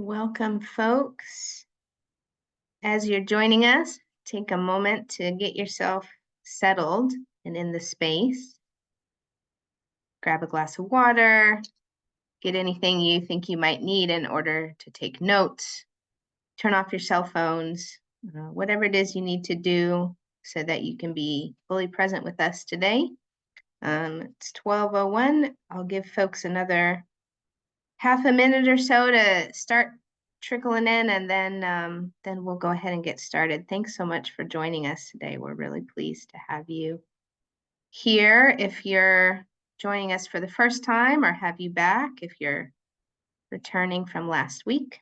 Welcome, folks. As you're joining us, take a moment to get yourself settled and in the space. Grab a glass of water, get anything you think you might need in order to take notes, turn off your cell phones, whatever it is you need to do so that you can be fully present with us today. It's 12:01. I'll give folks another half a minute or so to start trickling in, and then we'll go ahead and get started. Thanks so much for joining us today. We're really pleased to have you here. If you're joining us for the first time, or have you back if you're returning from last week.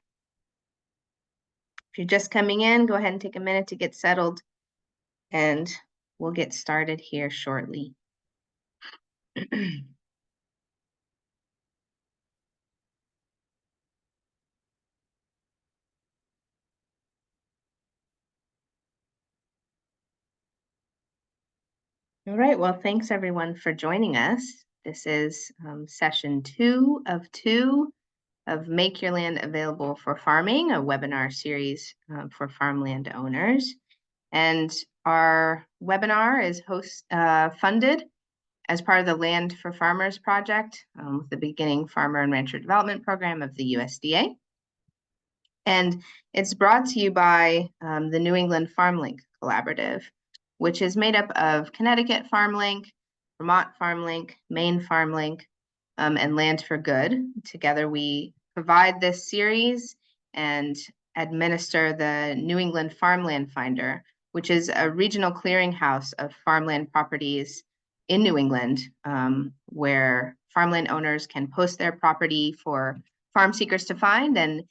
If you're just coming in, go ahead and take a minute to get settled, and we'll get started here shortly. All right, well, thanks everyone for joining us. This is session 2 of 2 of Make Your Land Available for Farming, a webinar series for farmland owners. And our webinar is funded as part of the Land for Farmers project with the Beginning Farmer and Rancher Development Program of the USDA. And it's brought to you by the New England FarmLink Collaborative, which is made up of Connecticut FarmLink, Vermont FarmLink, Maine FarmLink, and Land for Good. Together we provide this series and administer the New England Farmland Finder, which is a regional clearinghouse of farmland properties in New England, where farmland owners can post their property for farm seekers to find. And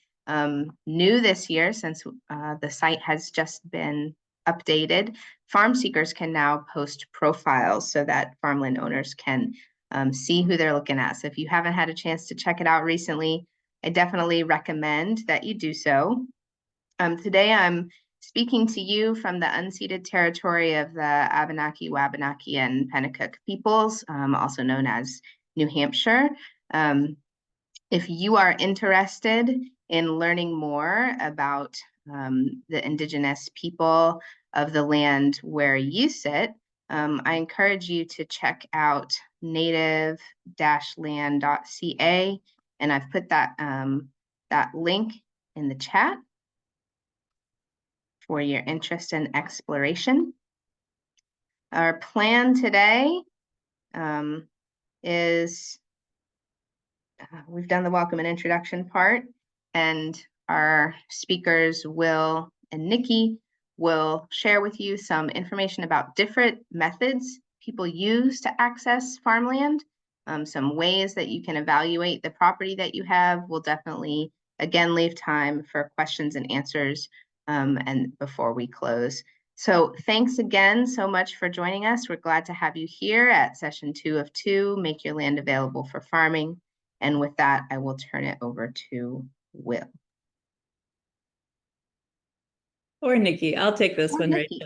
new this year, since the site has just been updated, farm seekers can now post profiles so that farmland owners can see who they're looking at. So if you haven't had a chance to check it out recently, I definitely recommend that you do so. Today I'm speaking to you from the unceded territory of the Abenaki, Wabanaki, and Pennacook peoples, also known as New Hampshire. If you are interested in learning more about the indigenous people of the land where you sit, I encourage you to check out native-land.ca, and I've put that link in the chat for your interest in exploration. Our plan today is we've done the welcome and introduction part, and our speakers, Will and Nikki, will share with you some information about different methods people use to access farmland, some ways that you can evaluate the property that you have. We'll definitely, again, leave time for questions and answers and before we close. So thanks again so much for joining us. We're glad to have you here at session 2 of 2, Make Your Land Available for Farming. And with that, I will turn it over to Will. Or Nikki, I'll take this one, Nikki.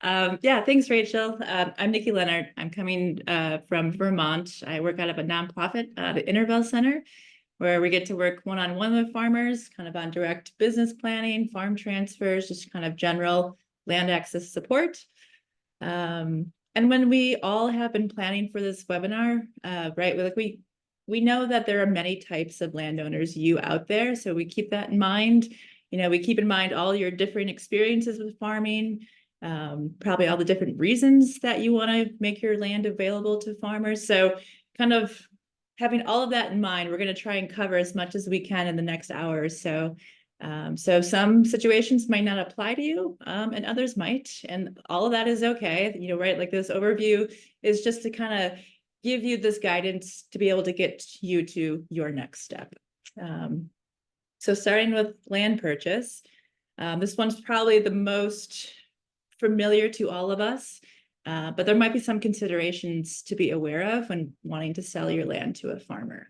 Rachel. Yeah, thanks, Rachel. I'm Nikki Leonard. I'm coming from Vermont. I work out of a nonprofit, the Intervale Center, where we get to work one-on-one with farmers, kind of on direct business planning, farm transfers, just kind of general land access support. And when we all have been planning for this webinar, right, we know that there are many types of landowners out there, so we keep that in mind. You know, we keep in mind all your different experiences with farming, probably all the different reasons that you want to make your land available to farmers. So kind of having all of that in mind, we're going to try and cover as much as we can in the next hour or so. So some situations might not apply to you, and others might, and all of that is okay. You know, right? Like this overview is just to kind of give you this guidance to be able to get you to your next step. So starting with land purchase, this one's probably the most familiar to all of us, but there might be some considerations to be aware of when wanting to sell your land to a farmer.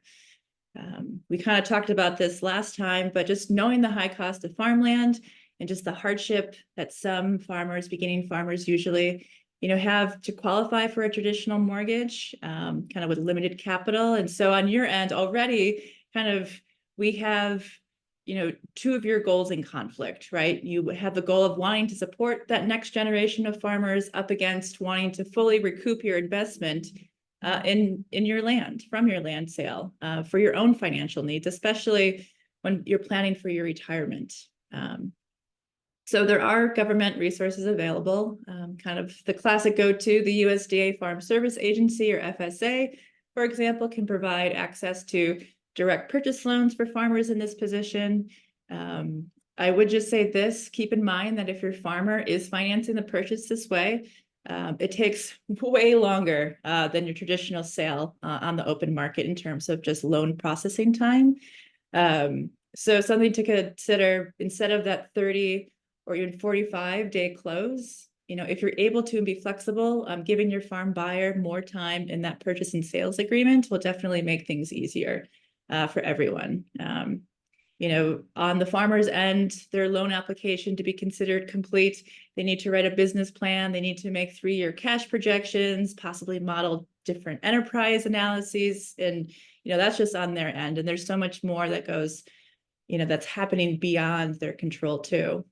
We kind of talked about this last time, but just knowing the high cost of farmland and just the hardship that some farmers, beginning farmers usually, you know, have to qualify for a traditional mortgage, kind of with limited capital. And so on your end already, kind of, we have two of your goals in conflict, right? You have the goal of wanting to support that next generation of farmers up against wanting to fully recoup your investment in your land, from your land sale, for your own financial needs, especially when you're planning for your retirement. So there are government resources available, kind of the classic go-to, the USDA Farm Service Agency, or FSA, for example, can provide access to direct purchase loans for farmers in this position. I would just say this, keep in mind that if your farmer is financing the purchase this way, it takes way longer than your traditional sale on the open market in terms of just loan processing time. So something to consider, instead of that 30 or even 45-day close, if you're able to be flexible, giving your farm buyer more time in that purchase and sales agreement will definitely make things easier for everyone. On the farmer's end, their loan application to be considered complete, they need to write a business plan, they need to make 3-year cash projections, possibly model different enterprise analyses, and that's just on their end. And there's so much more that goes, that's happening beyond their control too.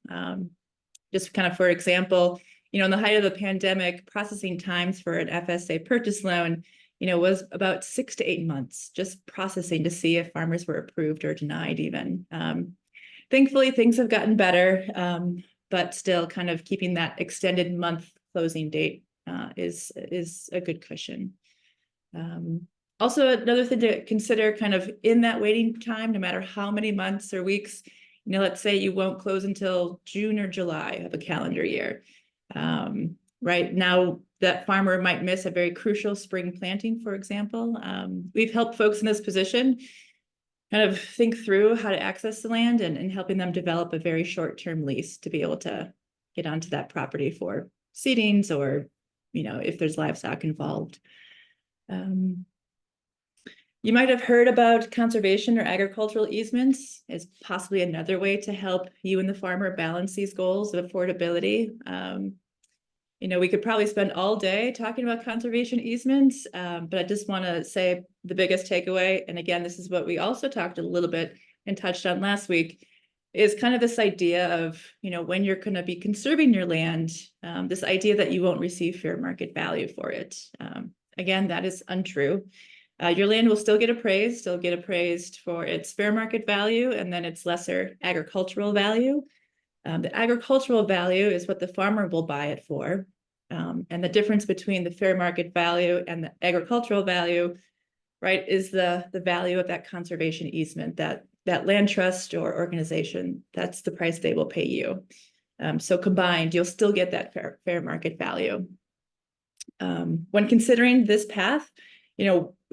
Just kind of, for example, in the height of the pandemic, processing times for an FSA purchase loan, was about 6 to 8 months, just processing to see if farmers were approved or denied even. Thankfully, things have gotten better, but still kind of keeping that extended month closing date is a good cushion. Also, another thing to consider kind of in that waiting time, no matter how many months or weeks, let's say you won't close until June or July of a calendar year. Right now, that farmer might miss a very crucial spring planting, for example. We've helped folks in this position kind of think through how to access the land and helping them develop a very short-term lease to be able to get onto that property for seedings or, if there's livestock involved. You might have heard about conservation or agricultural easements as possibly another way to help you and the farmer balance these goals of affordability. We could probably spend all day talking about conservation easements, but I just want to say the biggest takeaway, and again, this is what we also talked a little bit and touched on last week, is kind of this idea of, when you're going to be conserving your land, this idea that you won't receive fair market value for it. Again, that is untrue. Your land will still get appraised for its fair market value and then its lesser agricultural value. The agricultural value is what the farmer will buy it for. And the difference between the fair market value and the agricultural value, right, is the value of that conservation easement, that land trust or organization. That's the price they will pay you. So combined, you'll still get that fair market value. When considering this path,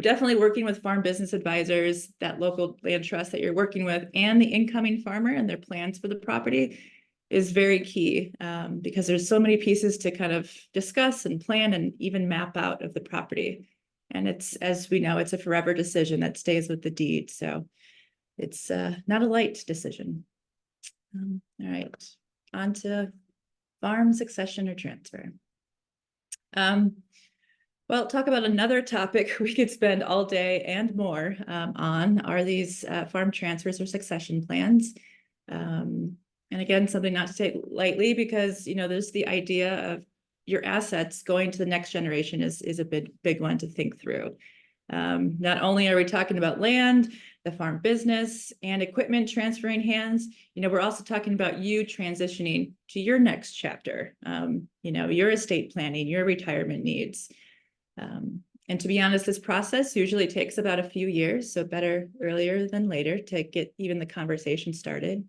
definitely working with farm business advisors, that local land trust that you're working with, and the incoming farmer and their plans for the property is very key, because there's so many pieces to kind of discuss and plan and even map out of the property. And it's, as we know, it's a forever decision that stays with the deed. So it's not a light decision. All right, on to farm succession or transfer. Well, talk about another topic we could spend all day and more on are these farm transfers or succession plans. And again, something not to take lightly, because, there's the idea of your assets going to the next generation is a big one to think through. Not only are we talking about land, the farm business, and equipment transferring hands, we're also talking about you transitioning to your next chapter, your estate planning, your retirement needs. And to be honest, this process usually takes about a few years, so better earlier than later to get even the conversation started.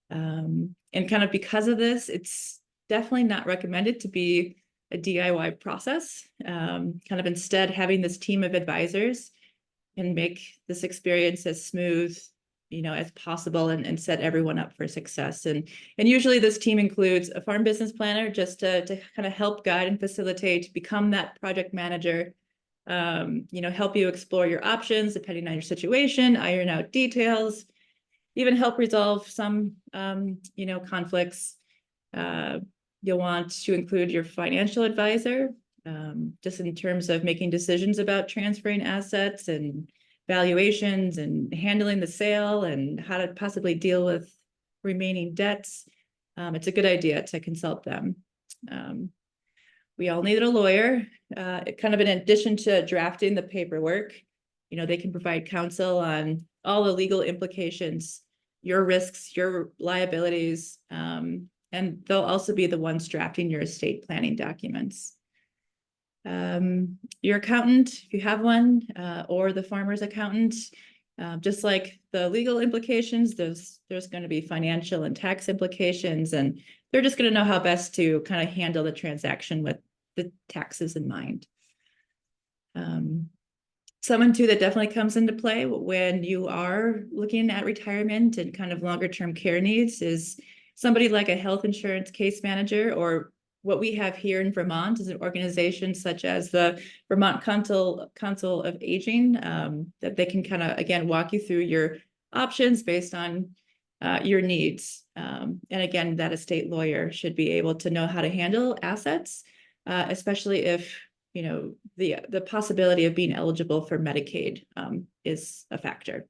And kind of because of this, it's definitely not recommended to be a DIY process. Kind of instead, having this team of advisors can make this experience as smooth, as possible and set everyone up for success. And usually this team includes a farm business planner just to kind of help guide and facilitate, become that project manager, help you explore your options depending on your situation, iron out details, even help resolve some, conflicts. You'll want to include your financial advisor, just in terms of making decisions about transferring assets and valuations and handling the sale and how to possibly deal with remaining debts, it's a good idea to consult them. We all need a lawyer, kind of in addition to drafting the paperwork. You know, they can provide counsel on all the legal implications, your risks, your liabilities, and they'll also be the ones drafting your estate planning documents. Your accountant, if you have one, or the farmer's accountant, just like the legal implications, there's going to be financial and tax implications, and they're just going to know how best to kind of handle the transaction with the taxes in mind. Someone too that definitely comes into play when you are looking at retirement and kind of longer term care needs is somebody like a health insurance case manager, or what we have here in Vermont is an organization such as the Vermont Council of Aging, that they can kind of, again, walk you through your options based on your needs. And again, that estate lawyer should be able to know how to handle assets, especially if, you know, the possibility of being eligible for Medicaid is a factor.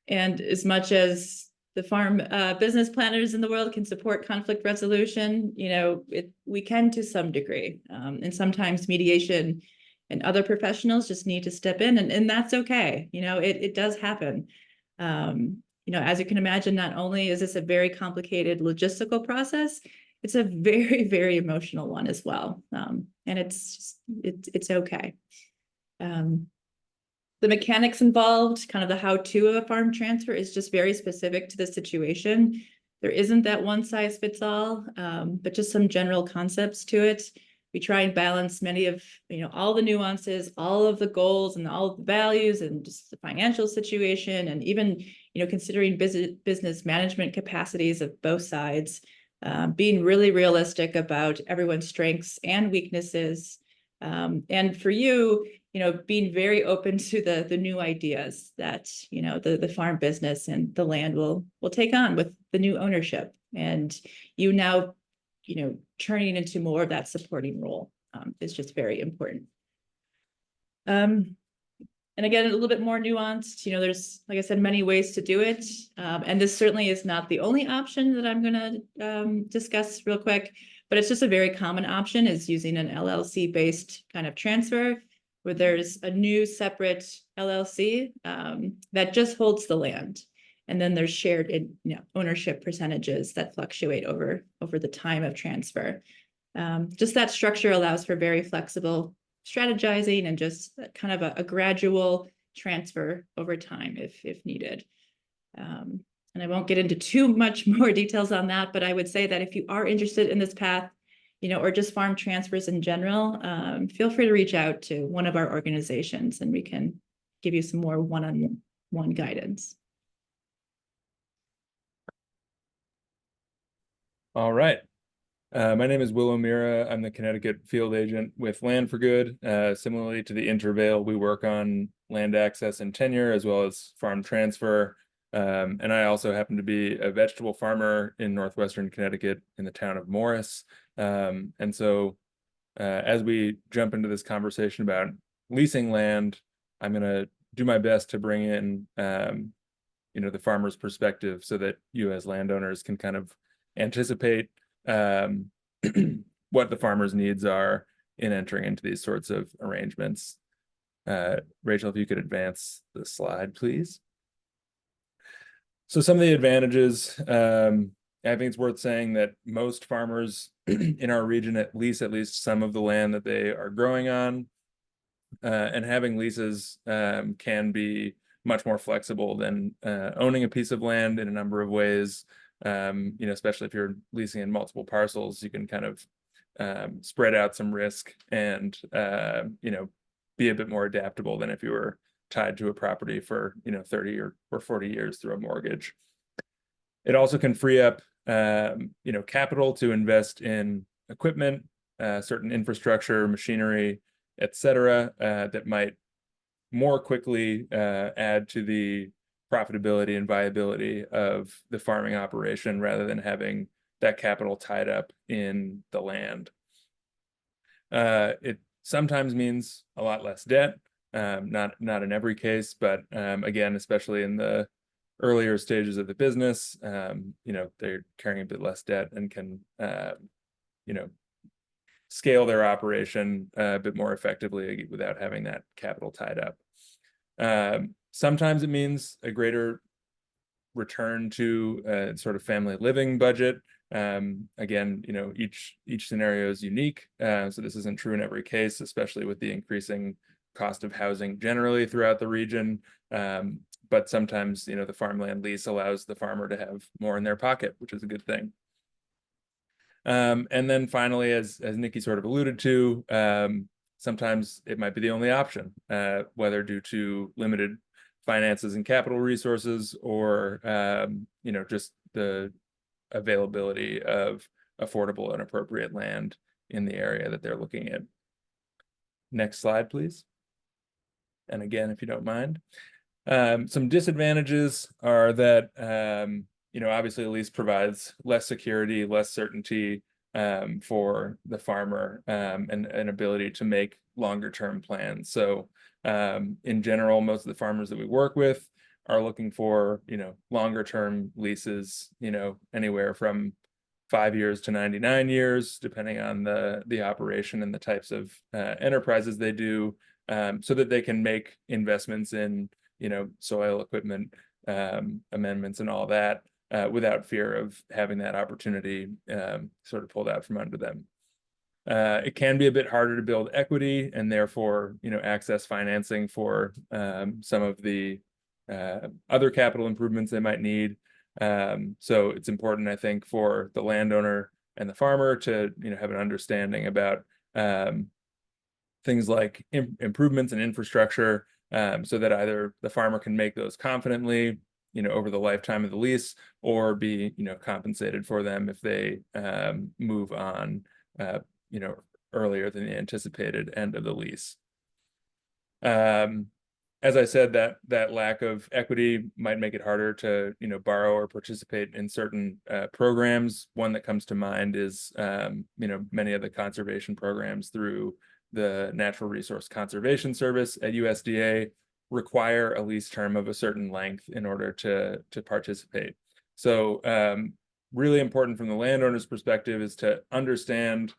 And as much as the farm business planners in the world can support conflict resolution, you know, we can to some degree. And sometimes mediation and other professionals just need to step in, and that's okay. You know, it does happen. You know, as you can imagine, not only is this a very complicated logistical process, it's a very, very emotional one as well. And it's okay. The mechanics involved, kind of the how-to of a farm transfer, is just very specific to the situation. There isn't that one size fits all, but just some general concepts to it. We try and balance many of, you know, all the nuances, all of the goals and all of the values and just the financial situation, and even, you know, considering business management capacities of both sides, being really realistic about everyone's strengths and weaknesses. And for you, you know, being very open to the new ideas that, you know, the farm business and the land will take on with the new ownership, and you now, you know, turning into more of that supporting role is just very important. And again, a little bit more nuanced, you know, there's, like I said, many ways to do it. And this certainly is not the only option that I'm going to discuss real quick, but it's just a very common option is using an LLC based kind of transfer, where there's a new separate LLC that just holds the land. And then there's shared ownership percentages that fluctuate over the time of transfer. Just that structure allows for very flexible strategizing and just kind of a gradual transfer over time if needed. And I won't get into too much more details on that, but I would say that if you are interested in this path, you know, or just farm transfers in general, feel free to reach out to one of our organizations and we can give you some more one-on-one guidance. All right. My name is Will O'Meara. I'm the Connecticut field agent with Land for Good. Similarly to the Intervale, we work on land access and tenure as well as farm transfer. And I also happen to be a vegetable farmer in northwestern Connecticut in the town of Morris. And so as we jump into this conversation about leasing land, I'm going to do my best to bring in you know, the farmer's perspective so that you as landowners can kind of anticipate what the farmer's needs are in entering into these sorts of arrangements. Rachel, if you could advance the slide, please. So some of the advantages, I think it's worth saying that most farmers in our region lease at least some of the land that they are growing on, and having leases can be much more flexible than owning a piece of land in a number of ways. You know, especially if you're leasing in multiple parcels, you can kind of spread out some risk and, you know, be a bit more adaptable than if you were tied to a property for, you know, 30 or 40 years through a mortgage. It also can free up, you know, capital to invest in equipment, certain infrastructure, machinery, etc., that might more quickly add to the profitability and viability of the farming operation rather than having that capital tied up in the land. It sometimes means a lot less debt, not in every case, but again, especially in the earlier stages of the business, they're carrying a bit less debt and can scale their operation a bit more effectively without having that capital tied up. Sometimes it means a greater return to sort of family living budget. Again, each scenario is unique, so this isn't true in every case, especially with the increasing cost of housing generally throughout the region. But sometimes, the farmland lease allows the farmer to have more in their pocket, which is a good thing. And then finally, as Nikki sort of alluded to, sometimes it might be the only option, whether due to limited finances and capital resources, or just the availability of affordable and appropriate land in the area that they're looking at. Next slide, please. And again, if you don't mind. Some disadvantages are that obviously a lease provides less security, less certainty for the farmer, and an ability to make longer term plans. So in general, most of the farmers that we work with are looking for longer term leases, anywhere from 5 years to 99 years, depending on the operation and the types of enterprises they do, so that they can make investments in soil equipment amendments and all that, without fear of having that opportunity sort of pulled out from under them. It can be a bit harder to build equity and therefore access financing for some of the other capital improvements they might need. So it's important, I think, for the landowner and the farmer to have an understanding about things like improvements in infrastructure, so that either the farmer can make those confidently over the lifetime of the lease, or be compensated for them if they move on earlier than the anticipated end of the lease. As I said, that lack of equity might make it harder to borrow or participate in certain programs. One that comes to mind is many of the conservation programs through the Natural Resource Conservation Service at USDA require a lease term of a certain length in order to participate. So really important from the landowner's perspective is to understand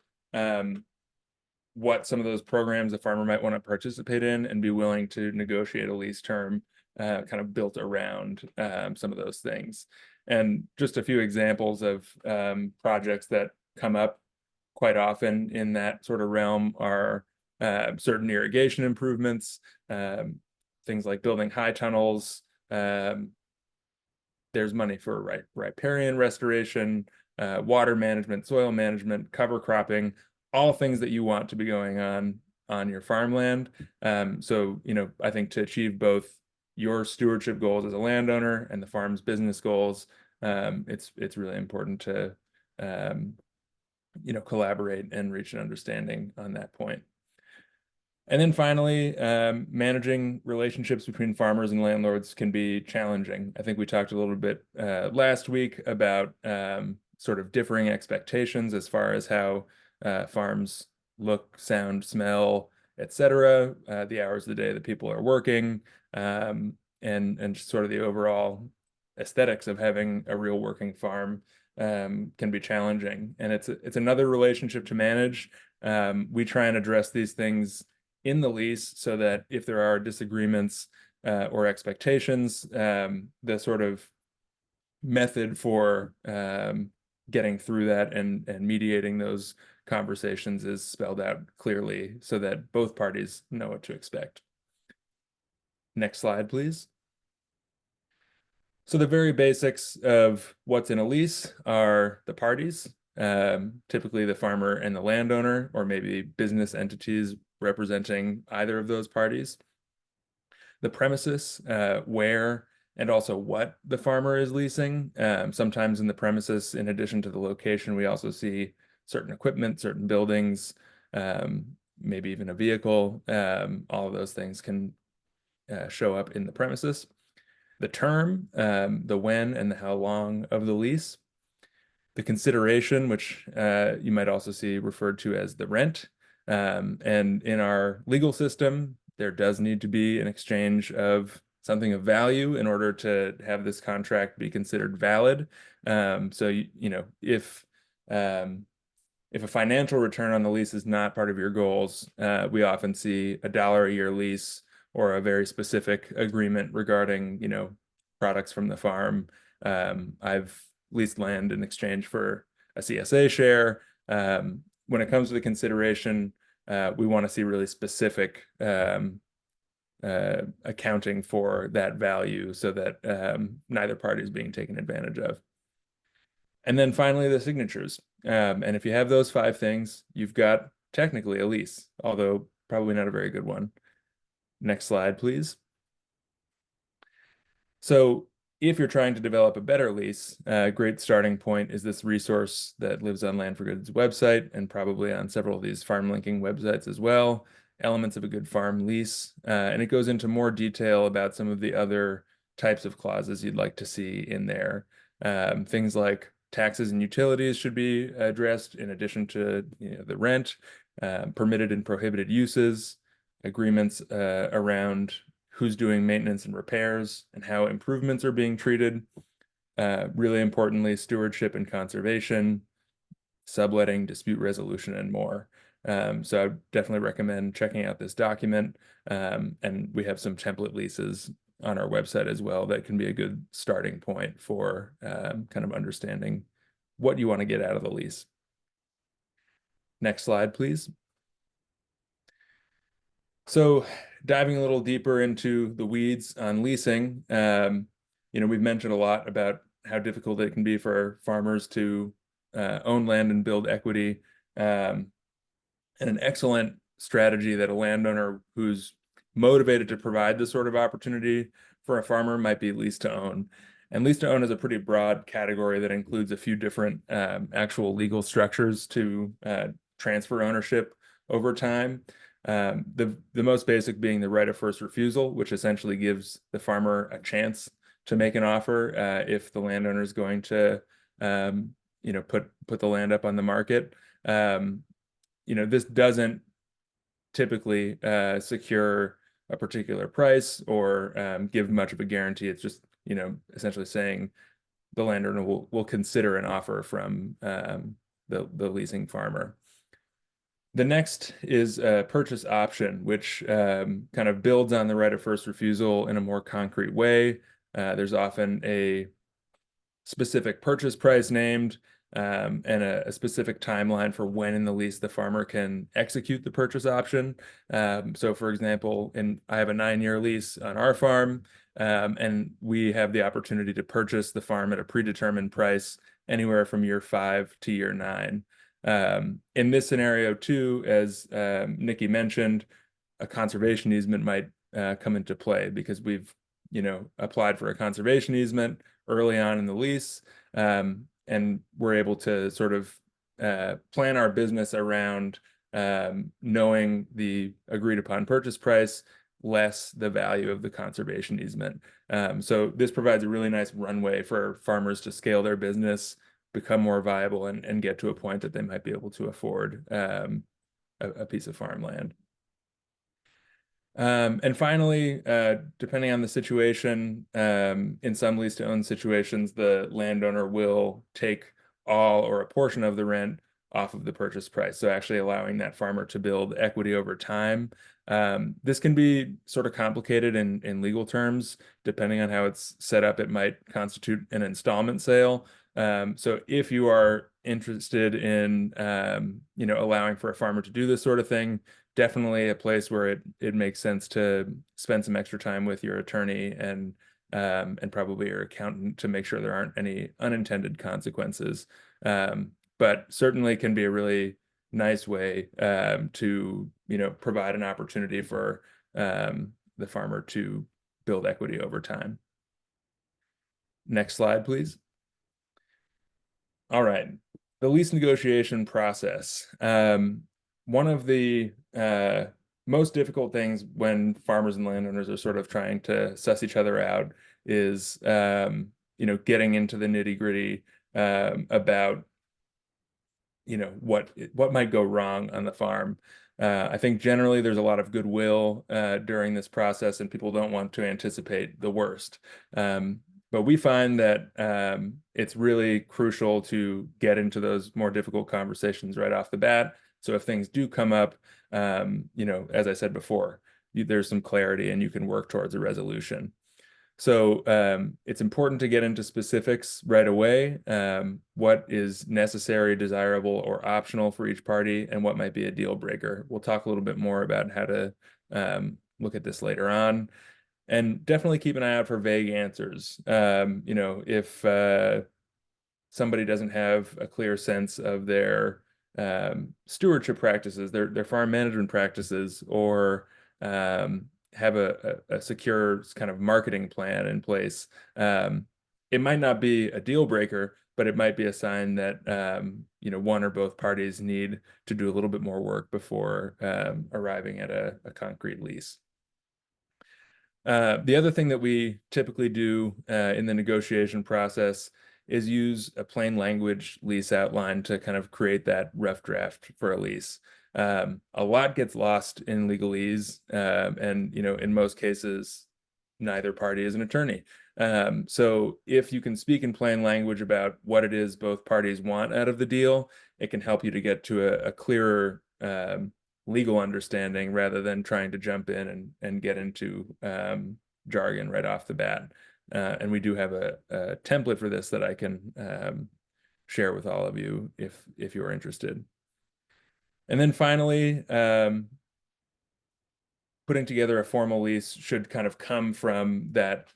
what some of those programs a farmer might want to participate in, and be willing to negotiate a lease term kind of built around some of those things. And just a few examples of projects that come up quite often in that sort of realm are certain irrigation improvements, things like building high tunnels. There's money for riparian restoration, water management, soil management, cover cropping, all things that you want to be going on your farmland. So I think to achieve both your stewardship goals as a landowner and the farm's business goals, it's really important to collaborate and reach an understanding on that point. And then finally, managing relationships between farmers and landlords can be challenging. I think we talked a little bit last week about sort of differing expectations as far as how farms look, sound, smell, etc., the hours of the day that people are working, and just sort of the overall aesthetics of having a real working farm can be challenging. And it's another relationship to manage. We try and address these things in the lease so that if there are disagreements or expectations, the sort of method for getting through that and mediating those conversations is spelled out clearly so that both parties know what to expect. Next slide, please. So the very basics of what's in a lease are the parties, typically the farmer and the landowner, or maybe business entities representing either of those parties. The premises, where and also what the farmer is leasing. Sometimes in the premises, in addition to the location, we also see certain equipment, certain buildings, maybe even a vehicle. All of those things can show up in the premises. The term, the when and the how long of the lease. The consideration, which you might also see referred to as the rent. And in our legal system, there does need to be an exchange of something of value in order to have this contract be considered valid. So you know, if a financial return on the lease is not part of your goals, we often see $1 a year lease or a very specific agreement regarding, you know, products from the farm. I've leased land in exchange for a CSA share. When it comes to the consideration, we want to see really specific accounting for that value so that neither party is being taken advantage of. And then finally, the signatures. And if you have those 5 things, you've got technically a lease, although probably not a very good one. Next slide, please. So if you're trying to develop a better lease, a great starting point is this resource that lives on Land for Good's website and probably on several of these farm linking websites as well, Elements of a Good Farm Lease. And it goes into more detail about some of the other types of clauses you'd like to see in there. Things like taxes and utilities should be addressed in addition to, you know, the rent, permitted and prohibited uses, agreements around who's doing maintenance and repairs and how improvements are being treated. Really importantly, stewardship and conservation, subletting, dispute resolution, and more. So I would definitely recommend checking out this document. And we have some template leases on our website as well that can be a good starting point for kind of understanding what you want to get out of the lease. Next slide, please. So diving a little deeper into the weeds on leasing, you know, we've mentioned a lot about how difficult it can be for farmers to own land and build equity. And an excellent strategy that a landowner who's motivated to provide this sort of opportunity for a farmer might be lease to own. And lease to own is a pretty broad category that includes a few different actual legal structures to transfer ownership over time. The most basic being the right of first refusal, which essentially gives the farmer a chance to make an offer if the landowner is going to, you know, put the land up on the market. You know, this doesn't typically secure a particular price or give much of a guarantee. It's just, you know, essentially saying the landowner will consider an offer from the leasing farmer. The next is a purchase option, which kind of builds on the right of first refusal in a more concrete way. There's often a specific purchase price named and a specific timeline for when in the lease the farmer can execute the purchase option. So for example, I have a 9-year lease on our farm, and we have the opportunity to purchase the farm at a predetermined price anywhere from year 5 to year 9. In this scenario too, as Nikki mentioned, a conservation easement might come into play because we've, you know, applied for a conservation easement early on in the lease, and we're able to sort of plan our business around knowing the agreed upon purchase price less the value of the conservation easement. So this provides a really nice runway for farmers to scale their business, become more viable, and get to a point that they might be able to afford a piece of farmland. And finally, depending on the situation, in some lease to own situations, the landowner will take all or a portion of the rent off of the purchase price. So actually allowing that farmer to build equity over time. This can be sort of complicated in legal terms. Depending on how it's set up, it might constitute an installment sale. So if you are interested in, you know, allowing for a farmer to do this sort of thing, definitely a place where it makes sense to spend some extra time with your attorney and probably your accountant to make sure there aren't any unintended consequences. But certainly can be a really nice way to, you know, provide an opportunity for the farmer to build equity over time. Next slide, please. All right, the lease negotiation process. One of the most difficult things when farmers and landowners are sort of trying to suss each other out is, you know, getting into the nitty-gritty about, you know, what might go wrong on the farm. I think generally there's a lot of goodwill during this process, and people don't want to anticipate the worst. But we find that it's really crucial to get into those more difficult conversations right off the bat. So if things do come up, as I said before, there's some clarity and you can work towards a resolution. So it's important to get into specifics right away. What is necessary, desirable, or optional for each party, and what might be a deal breaker. We'll talk a little bit more about how to look at this later on. And definitely keep an eye out for vague answers. If somebody doesn't have a clear sense of their stewardship practices, their farm management practices, or have a secure kind of marketing plan in place, it might not be a deal breaker, but it might be a sign that one or both parties need to do a little bit more work before arriving at a concrete lease. The other thing that we typically do in the negotiation process is use a plain language lease outline to kind of create that rough draft for a lease. A lot gets lost in legalese, and in most cases, neither party is an attorney. So if you can speak in plain language about what it is both parties want out of the deal, it can help you to get to a clearer legal understanding rather than trying to jump in and get into jargon right off the bat. And we do have a template for this that I can share with all of you if you're interested. And then finally, putting together a formal lease should kind of come from that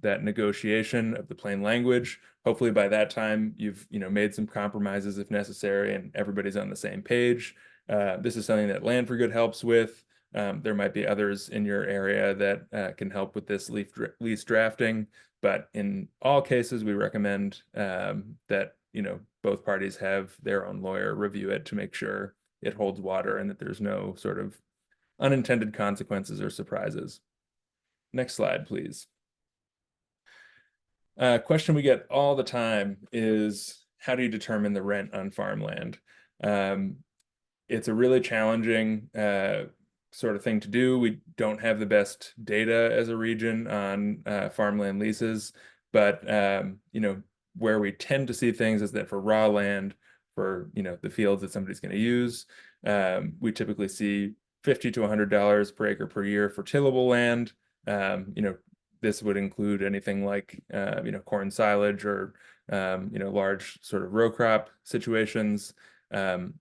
negotiation of the plain language. Hopefully by that time you've made some compromises if necessary and everybody's on the same page. This is something that Land for Good helps with. There might be others in your area that can help with this lease drafting, but in all cases we recommend that both parties have their own lawyer review it to make sure it holds water and that there's no sort of unintended consequences or surprises. Next slide, please. Question we get all the time is, how do you determine the rent on farmland? It's a really challenging sort of thing to do. We don't have the best data as a region on farmland leases, but where we tend to see things is that for raw land, for the fields that somebody's going to use, we typically see $50 to $100 per acre per year for tillable land. This would include anything like corn silage or large sort of row crop situations,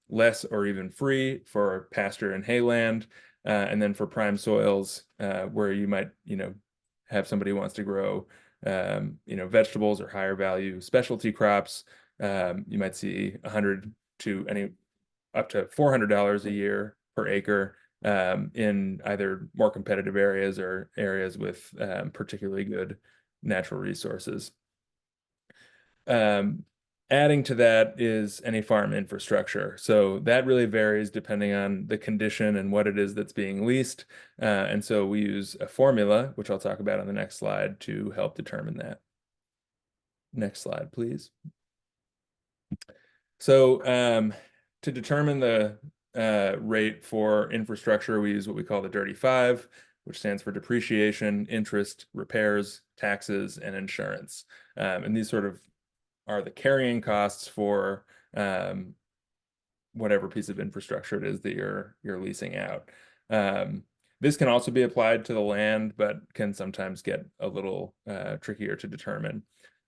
less or even free for pasture and hay land, and then for prime soils where you might have somebody who wants to grow vegetables or higher value specialty crops. You might see $100 to up to $400 a year per acre in either more competitive areas or areas with particularly good natural resources. Adding to that is any farm infrastructure. So that really varies depending on the condition and what it is that's being leased. And so we use a formula, which I'll talk about on the next slide, to help determine that. Next slide, please. So to determine the rate for infrastructure, we use what we call the Dirty Five, which stands for depreciation, interest, repairs, taxes, and insurance. And these sort of are the carrying costs for whatever piece of infrastructure it is that you're leasing out. This can also be applied to the land, but can sometimes get a little trickier to determine.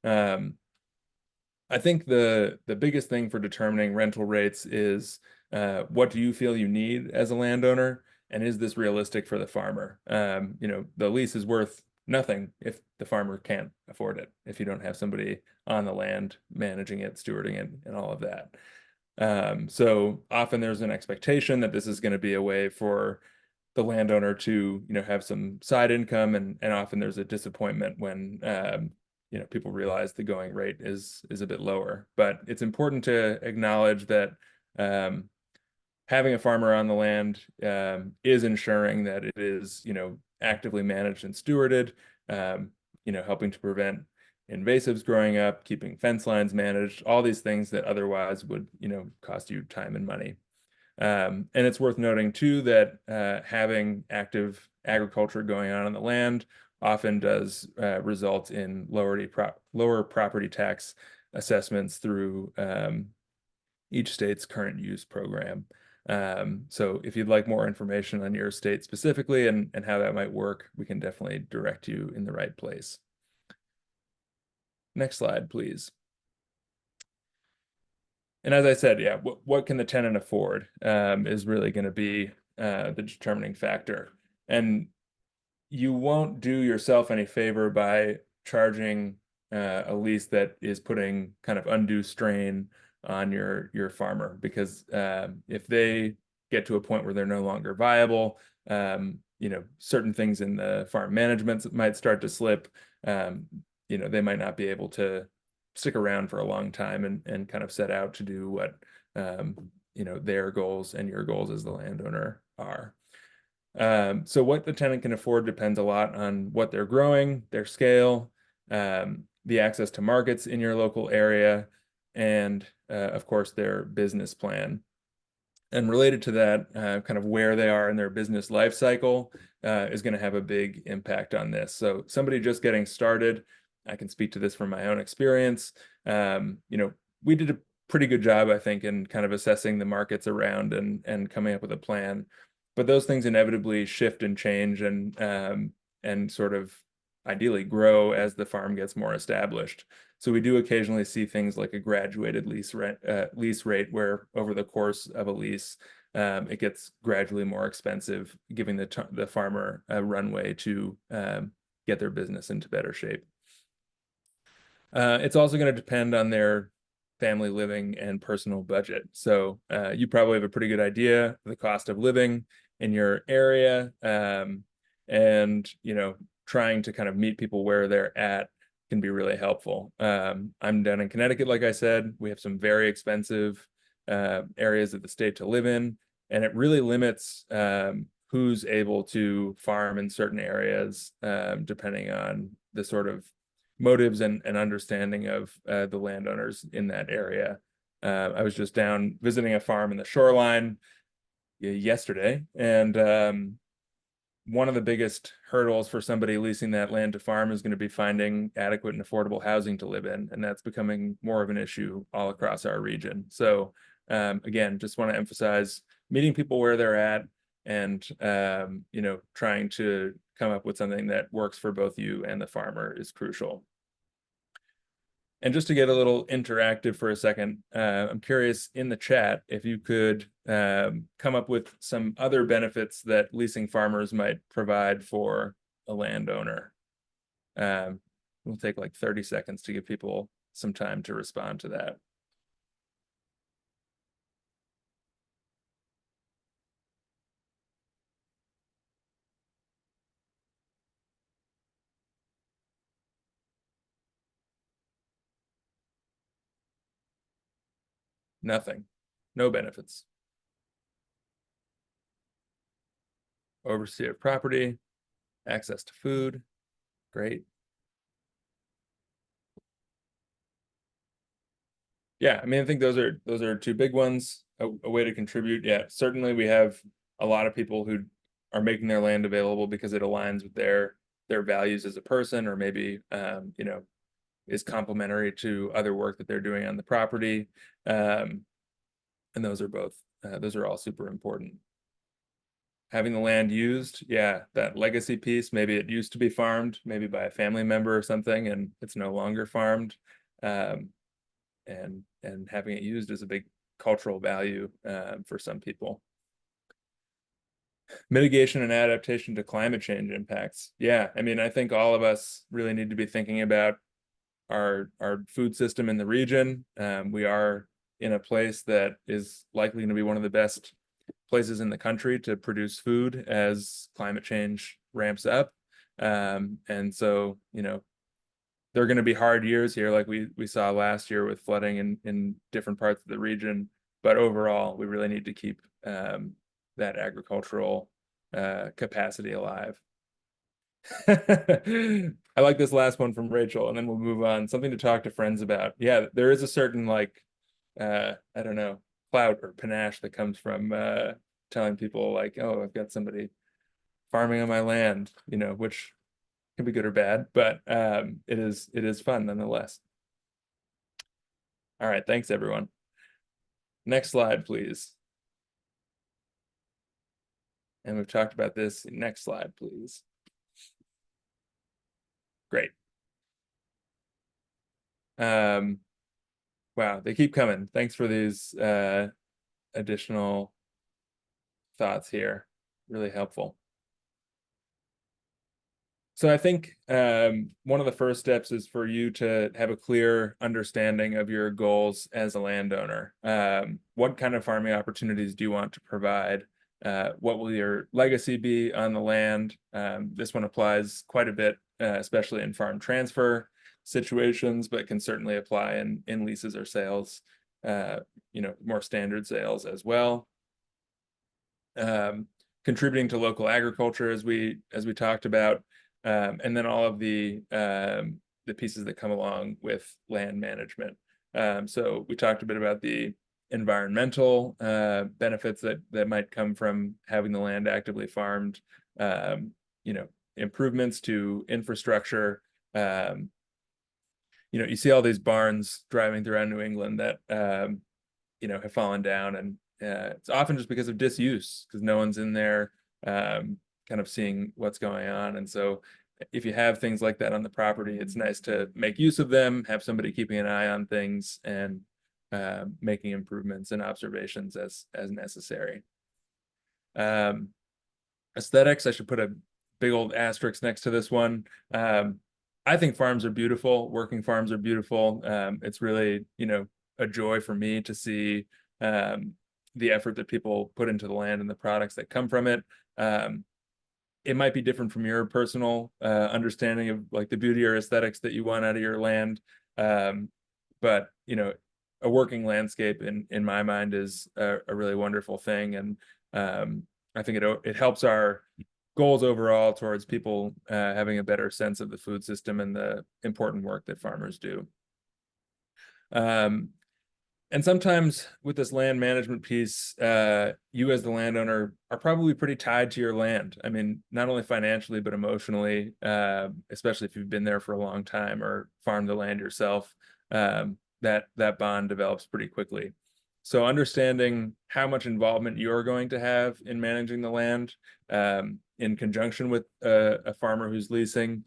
I think the biggest thing for determining rental rates is what do you feel you need as a landowner, and is this realistic for the farmer? The lease is worth nothing if the farmer can't afford it, if you don't have somebody on the land managing it, stewarding it, and all of that. So often there's an expectation that this is going to be a way for the landowner to have some side income, and often there's a disappointment when people realize the going rate is a bit lower. But it's important to acknowledge that having a farmer on the land is ensuring that it is actively managed and stewarded, helping to prevent invasives growing up, keeping fence lines managed, all these things that otherwise would cost you time and money. And it's worth noting too that having active agriculture going on the land often does result in lower property tax assessments through each state's current use program. So if you'd like more information on your state specifically and how that might work, we can definitely direct you in the right place. Next slide, please. And as I said, yeah, what can the tenant afford is really going to be the determining factor. And you won't do yourself any favor by charging a lease that is putting kind of undue strain on your farmer, because if they get to a point where they're no longer viable, certain things in the farm management might start to slip. They might not be able to stick around for a long time and kind of set out to do what their goals and your goals as the landowner are. So what the tenant can afford depends a lot on what they're growing, their scale, the access to markets in your local area, and of course their business plan. And related to that, kind of where they are in their business life cycle is going to have a big impact on this. So somebody just getting started, I can speak to this from my own experience. We did a pretty good job, I think, in kind of assessing the markets around and coming up with a plan. But those things inevitably shift and change and sort of ideally grow as the farm gets more established. So we do occasionally see things like a graduated lease rate where over the course of a lease, it gets gradually more expensive, giving the farmer a runway to get their business into better shape. It's also going to depend on their family living and personal budget. So you probably have a pretty good idea of the cost of living in your area, and trying to kind of meet people where they're at can be really helpful. I'm down in Connecticut, like I said. We have some very expensive areas of the state to live in, and it really limits who's able to farm in certain areas, depending on the sort of motives and understanding of the landowners in that area. I was just down visiting a farm in the shoreline yesterday, and one of the biggest hurdles for somebody leasing that land to farm is going to be finding adequate and affordable housing to live in, and that's becoming more of an issue all across our region. So again, just want to emphasize meeting people where they're at and trying to come up with something that works for both you and the farmer is crucial. And just to get a little interactive for a second, I'm curious in the chat if you could come up with some other benefits that leasing farmers might provide for a landowner. We'll take like 30 seconds to give people some time to respond to that. Nothing. No benefits. Overseer of property, access to food. Great. Yeah, I mean, I think those are two big ones. A way to contribute. Yeah, certainly we have a lot of people who are making their land available because it aligns with their values as a person, or maybe is complementary to other work that they're doing on the property. And those are all super important. Having the land used, yeah, that legacy piece, maybe it used to be farmed, maybe by a family member or something, and it's no longer farmed. And having it used is a big cultural value for some people. Mitigation and adaptation to climate change impacts. Yeah, I mean, I think all of us really need to be thinking about our food system in the region. We are in a place that is likely going to be one of the best places in the country to produce food as climate change ramps up. And so, there are going to be hard years here, like we saw last year with flooding in different parts of the region. But overall, we really need to keep that agricultural capacity alive. I like this last one from Rachel, and then we'll move on. Something to talk to friends about. Yeah, there is a certain I don't know, clout or panache that comes from telling people like, oh, I've got somebody farming on my land, you know, which can be good or bad, but it is fun nonetheless. All right, thanks everyone. Next slide, please. And we've talked about this. Next slide, please. Great. Wow, they keep coming. Thanks for these additional thoughts here. Really helpful. So I think one of the first steps is for you to have a clear understanding of your goals as a landowner. What kind of farming opportunities do you want to provide? What will your legacy be on the land? This one applies quite a bit, especially in farm transfer situations, but can certainly apply in leases or sales, you know, more standard sales as well. Contributing to local agriculture, as we talked about. And then all of the pieces that come along with land management. So we talked a bit about the environmental benefits that might come from having the land actively farmed, you know, improvements to infrastructure. You know, you see all these barns driving throughout New England that, you know, have fallen down, and it's often just because of disuse, because no one's in there kind of seeing what's going on. And so if you have things like that on the property, it's nice to make use of them, have somebody keeping an eye on things, and making improvements and observations as necessary. Aesthetics, I should put a big old asterisk next to this one. I think farms are beautiful. Working farms are beautiful. It's really, you know, a joy for me to see the effort that people put into the land and the products that come from it. It might be different from your personal understanding of like the beauty or aesthetics that you want out of your land. But, you know, a working landscape in my mind is a really wonderful thing. And I think it helps our goals overall towards people having a better sense of the food system and the important work that farmers do. And sometimes with this land management piece, you as the landowner are probably pretty tied to your land. I mean, not only financially, but emotionally, especially if you've been there for a long time or farmed the land yourself, that bond develops pretty quickly. So understanding how much involvement you're going to have in managing the land in conjunction with a farmer who's leasing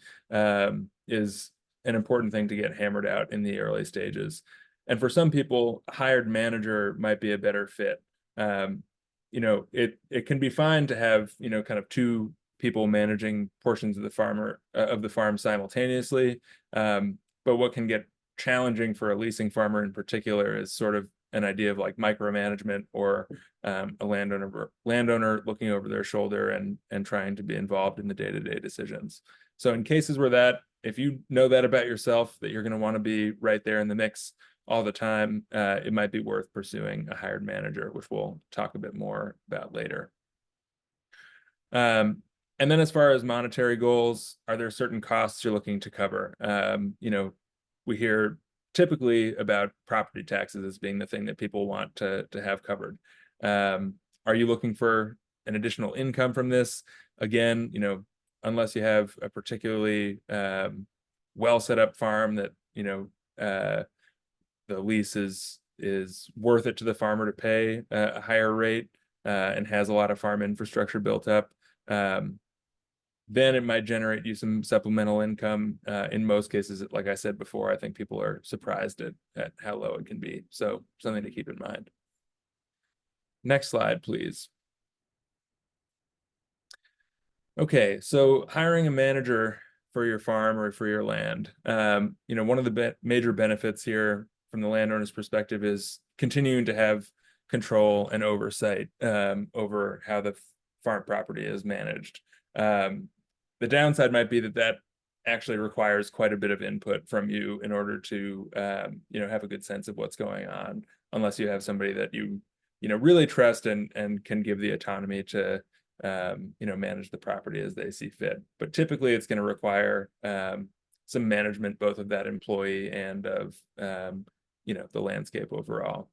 is an important thing to get hammered out in the early stages. And for some people, a hired manager might be a better fit. You know, it can be fine to have, you know, kind of two people managing portions of the farm simultaneously. But what can get challenging for a leasing farmer in particular is sort of an idea of like micromanagement, or a landowner looking over their shoulder and trying to be involved in the day-to-day decisions. So in cases where if you know that about yourself, that you're going to want to be right there in the mix all the time, it might be worth pursuing a hired manager, which we'll talk a bit more about later. And then as far as monetary goals, are there certain costs you're looking to cover? You know, we hear typically about property taxes as being the thing that people want to have covered. Are you looking for an additional income from this? Again, you know, unless you have a particularly well set up farm that, you know, the lease is worth it to the farmer to pay a higher rate and has a lot of farm infrastructure built up, then it might generate you some supplemental income. In most cases, like I said before, I think people are surprised at how low it can be. So something to keep in mind. Next slide, please. Okay, so hiring a manager for your farm or for your land. You know, one of the major benefits here from the landowner's perspective is continuing to have control and oversight over how the farm property is managed. The downside might be that actually requires quite a bit of input from you in order to you know, have a good sense of what's going on, unless you have somebody that you know, really trust and can give the autonomy to you know, manage the property as they see fit. But typically it's going to require some management, both of that employee and of you know, the landscape overall.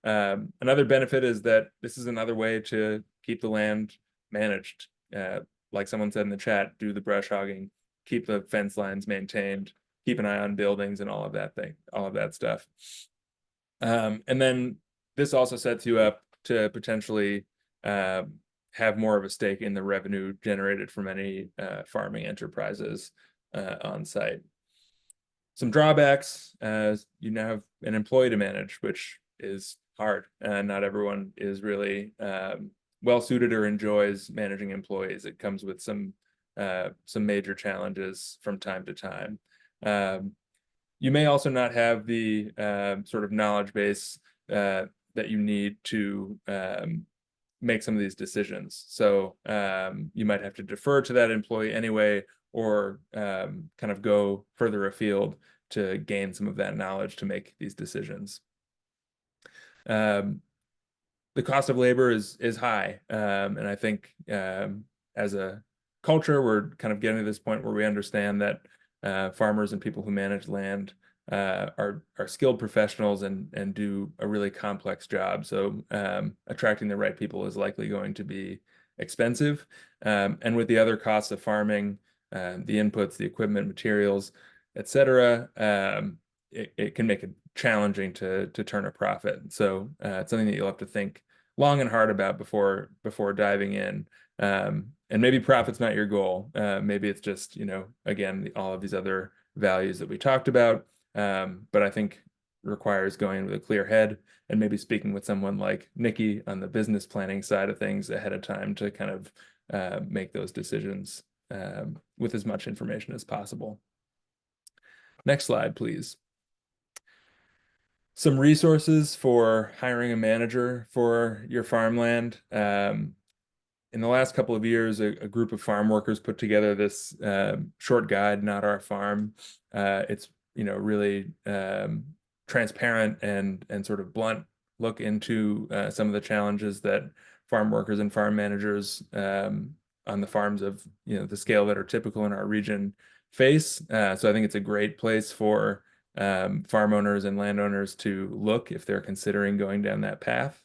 Another benefit is that this is another way to keep the land managed. Like someone said in the chat, do the brush hogging, keep the fence lines maintained, keep an eye on buildings and all of that stuff. And then this also sets you up to potentially have more of a stake in the revenue generated from any farming enterprises on site. Some drawbacks, you now have an employee to manage, which is hard. Not everyone is really well suited or enjoys managing employees. It comes with some major challenges from time to time. You may also not have the sort of knowledge base that you need to make some of these decisions. So you might have to defer to that employee anyway, or kind of go further afield to gain some of that knowledge to make these decisions. The cost of labor is high, and I think as a culture, we're kind of getting to this point where we understand that farmers and people who manage land are skilled professionals and do a really complex job. So attracting the right people is likely going to be expensive. And with the other costs of farming, the inputs, the equipment, materials, etc., it can make it challenging to turn a profit. So it's something that you'll have to think long and hard about before diving in. And maybe profit's not your goal. Maybe it's just, again, all of these other values that we talked about. But I think requires going with a clear head and maybe speaking with someone like Nikki on the business planning side of things ahead of time to kind of make those decisions with as much information as possible. Next slide, please. Some resources for hiring a manager for your farmland. In the last couple of years, a group of farm workers put together this short guide, Not Our Farm. It's really transparent and sort of blunt look into some of the challenges that farm workers and farm managers on the farms of the scale that are typical in our region face. So I think it's a great place for farm owners and landowners to look if they're considering going down that path.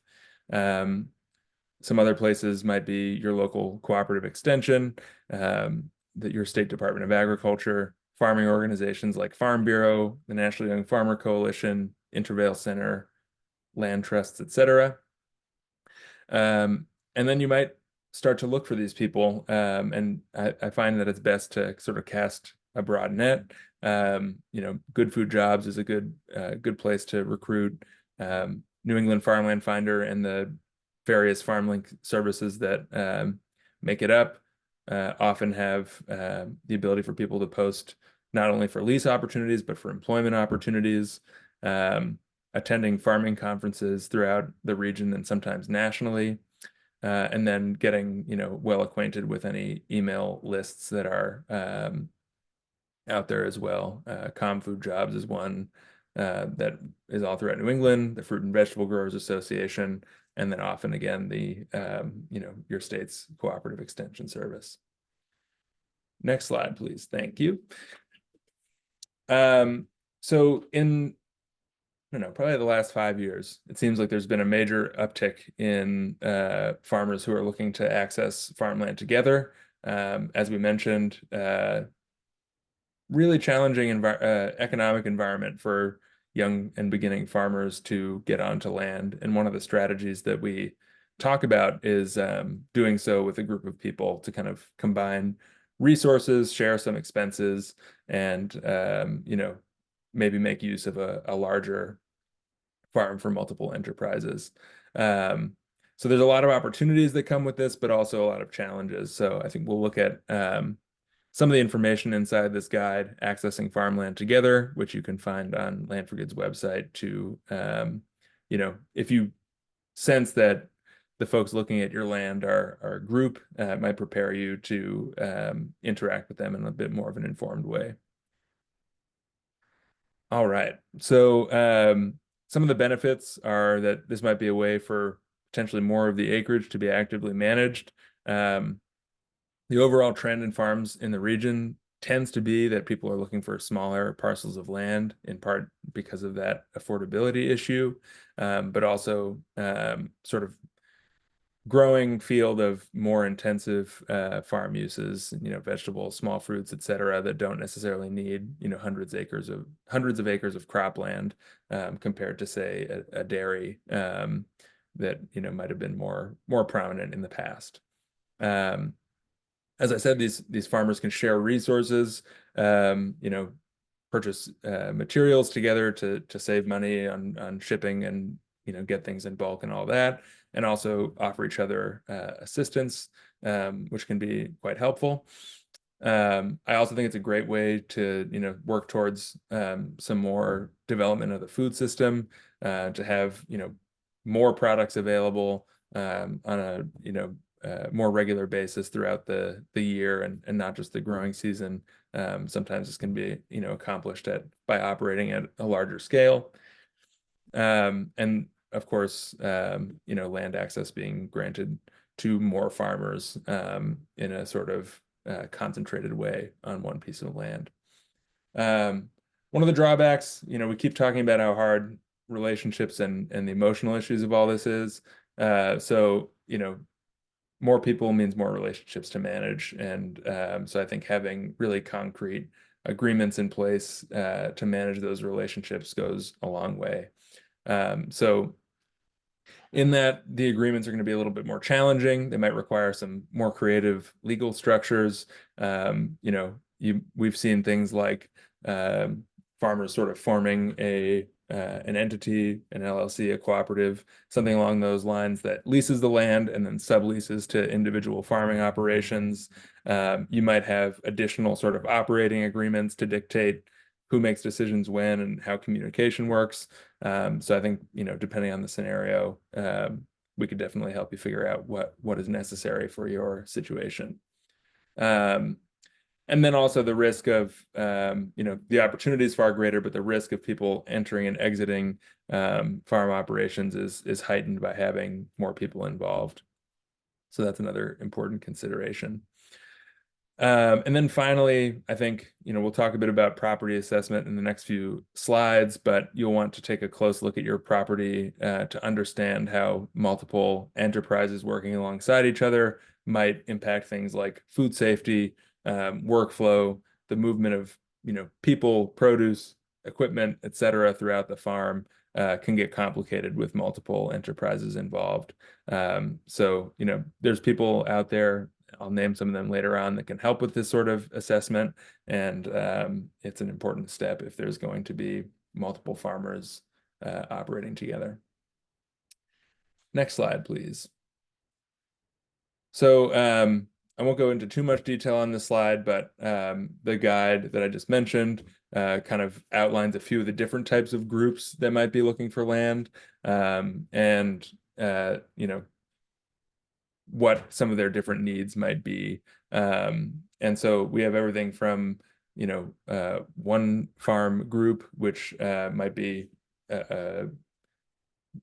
Some other places might be your local cooperative extension, your state Department of Agriculture, farming organizations like Farm Bureau, the National Young Farmer Coalition, Intervale Center, land trusts, etc. And then you might start to look for these people. And I find that it's best to sort of cast a broad net. Good Food Jobs is a good place to recruit. New England Farmland Finder and the various FarmLink services that make it up often have the ability for people to post not only for lease opportunities, but for employment opportunities, attending farming conferences throughout the region and sometimes nationally, and then getting well acquainted with any email lists that are out there as well. Food Jobs is one that is all throughout New England, the Fruit and Vegetable Growers Association, and then often again the your state's cooperative extension service. Next slide, please. Thank you. So in probably the last 5 years, it seems like there's been a major uptick in farmers who are looking to access farmland together. As we mentioned, really challenging economic environment for young and beginning farmers to get onto land. And one of the strategies that we talk about is doing so with a group of people to kind of combine resources, share some expenses, and maybe make use of a larger farm for multiple enterprises. So there's a lot of opportunities that come with this, but also a lot of challenges. So I think we'll look at some of the information inside this guide, Accessing Farmland Together, which you can find on Land for Good's website to, if you sense that the folks looking at your land are a group, it might prepare you to interact with them in a bit more of an informed way. All right, so some of the benefits are that this might be a way for potentially more of the acreage to be actively managed. The overall trend in farms in the region tends to be that people are looking for smaller parcels of land, in part because of that affordability issue, but also sort of growing field of more intensive farm uses, vegetables, small fruits, et cetera, that don't necessarily need, hundreds of acres of cropland, compared to, say, a dairy that, might have been more prominent in the past. As I said, these farmers can share resources, purchase materials together to save money on shipping and get things in bulk and all that, and also offer each other assistance, which can be quite helpful. I also think it's a great way to work towards some more development of the food system, to have more products available on a more regular basis throughout the year, and not just the growing season. Sometimes this can be accomplished by operating at a larger scale, and of course land access being granted to more farmers in a sort of concentrated way on one piece of land. One of the drawbacks, we keep talking about how hard relationships and the emotional issues of all this is. So more people means more relationships to manage, and so I think having really concrete agreements in place to manage those relationships goes a long way. So in that, the agreements are going to be a little bit more challenging. They might require some more creative legal structures. We've seen things like farmers sort of forming an entity, an LLC, a cooperative, something along those lines that leases the land and then subleases to individual farming operations. You might have additional sort of operating agreements to dictate who makes decisions when and how communication works. So I think, depending on the scenario, we could definitely help you figure out what is necessary for your situation. And then also the risk of, the opportunity is far greater, but the risk of people entering and exiting farm operations is heightened by having more people involved. So that's another important consideration. And then finally, I think, we'll talk a bit about property assessment in the next few slides, but you'll want to take a close look at your property to understand how multiple enterprises working alongside each other might impact things like food safety, workflow, the movement of, people, produce, equipment, et cetera, throughout the farm. Can get complicated with multiple enterprises involved. So, there's people out there, I'll name some of them later on, that can help with this sort of assessment. And it's an important step if there's going to be multiple farmers operating together. Next slide, please. So I won't go into too much detail on this slide, but the guide that I just mentioned kind of outlines a few of the different types of groups that might be looking for land, and what some of their different needs might be. And so we have everything from, one farm group, which might be, trying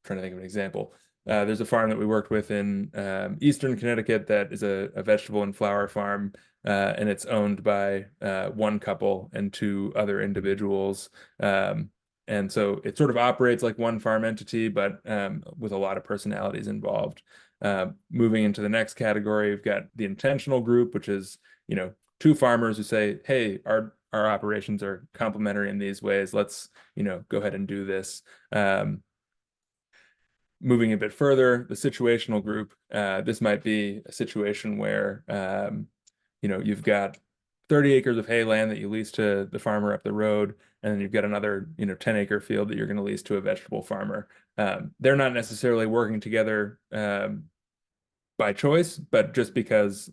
to think of an example. There's a farm that we worked with in Eastern Connecticut that is a vegetable and flower farm, and it's owned by one couple and two other individuals. And so it sort of operates like one farm entity, but with a lot of personalities involved. Moving into the next category, we've got the intentional group, which is, two farmers who say, hey, our operations are complementary in these ways. Let's, go ahead and do this. Moving a bit further, the situational group, this might be a situation where, you've got 30 acres of hay land that you lease to the farmer up the road, and then you've got another, 10-acre field that you're going to lease to a vegetable farmer. They're not necessarily working together by choice, but just because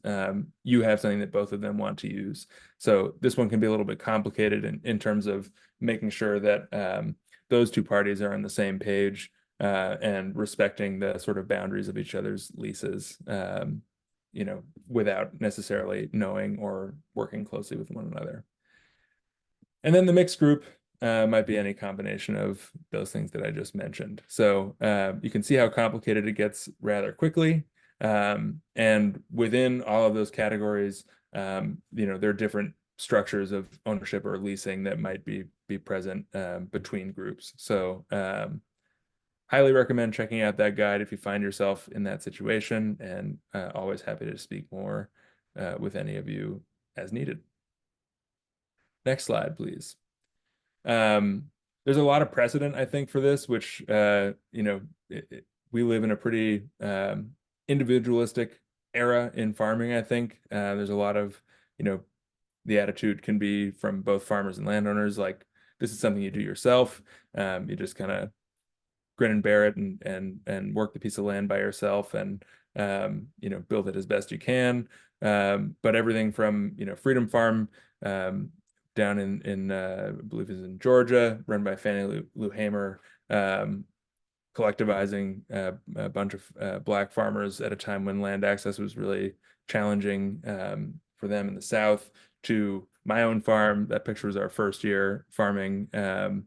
you have something that both of them want to use. So this one can be a little bit complicated in terms of making sure that those two parties are on the same page and respecting the sort of boundaries of each other's leases, without necessarily knowing or working closely with one another. And then the mixed group might be any combination of those things that I just mentioned. So you can see how complicated it gets rather quickly. And within all of those categories, there are different structures of ownership or leasing that might be present between groups. So highly recommend checking out that guide if you find yourself in that situation, and always happy to speak more with any of you as needed. Next slide, please. There's a lot of precedent, I think, for this, which, we live in a pretty individualistic era in farming, I think. There's a lot of, the attitude can be from both farmers and landowners, like, this is something you do yourself. You just kind of grin and bear it and work the piece of land by yourself and, build it as best you can. But everything from, Freedom Farm, down in I believe is in Georgia, run by Fannie Lou Hamer, collectivizing a bunch of Black farmers at a time when land access was really challenging for them in the South, to my own farm. That picture was our first year farming on